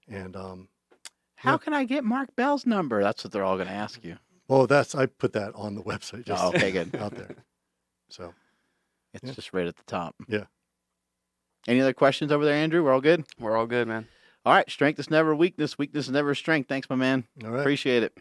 And How Yeah. can I get Mark Bell's number? That's what they're all going to ask you. well, I put that on the website just Oh, okay, good. out there. So It's Yeah. just right at the top. Yeah. Any other questions over there, Andrew? We're all good? We're all good, man. All right. Strength is never weakness. Weakness is never strength. Thanks, my man. all right. Appreciate it.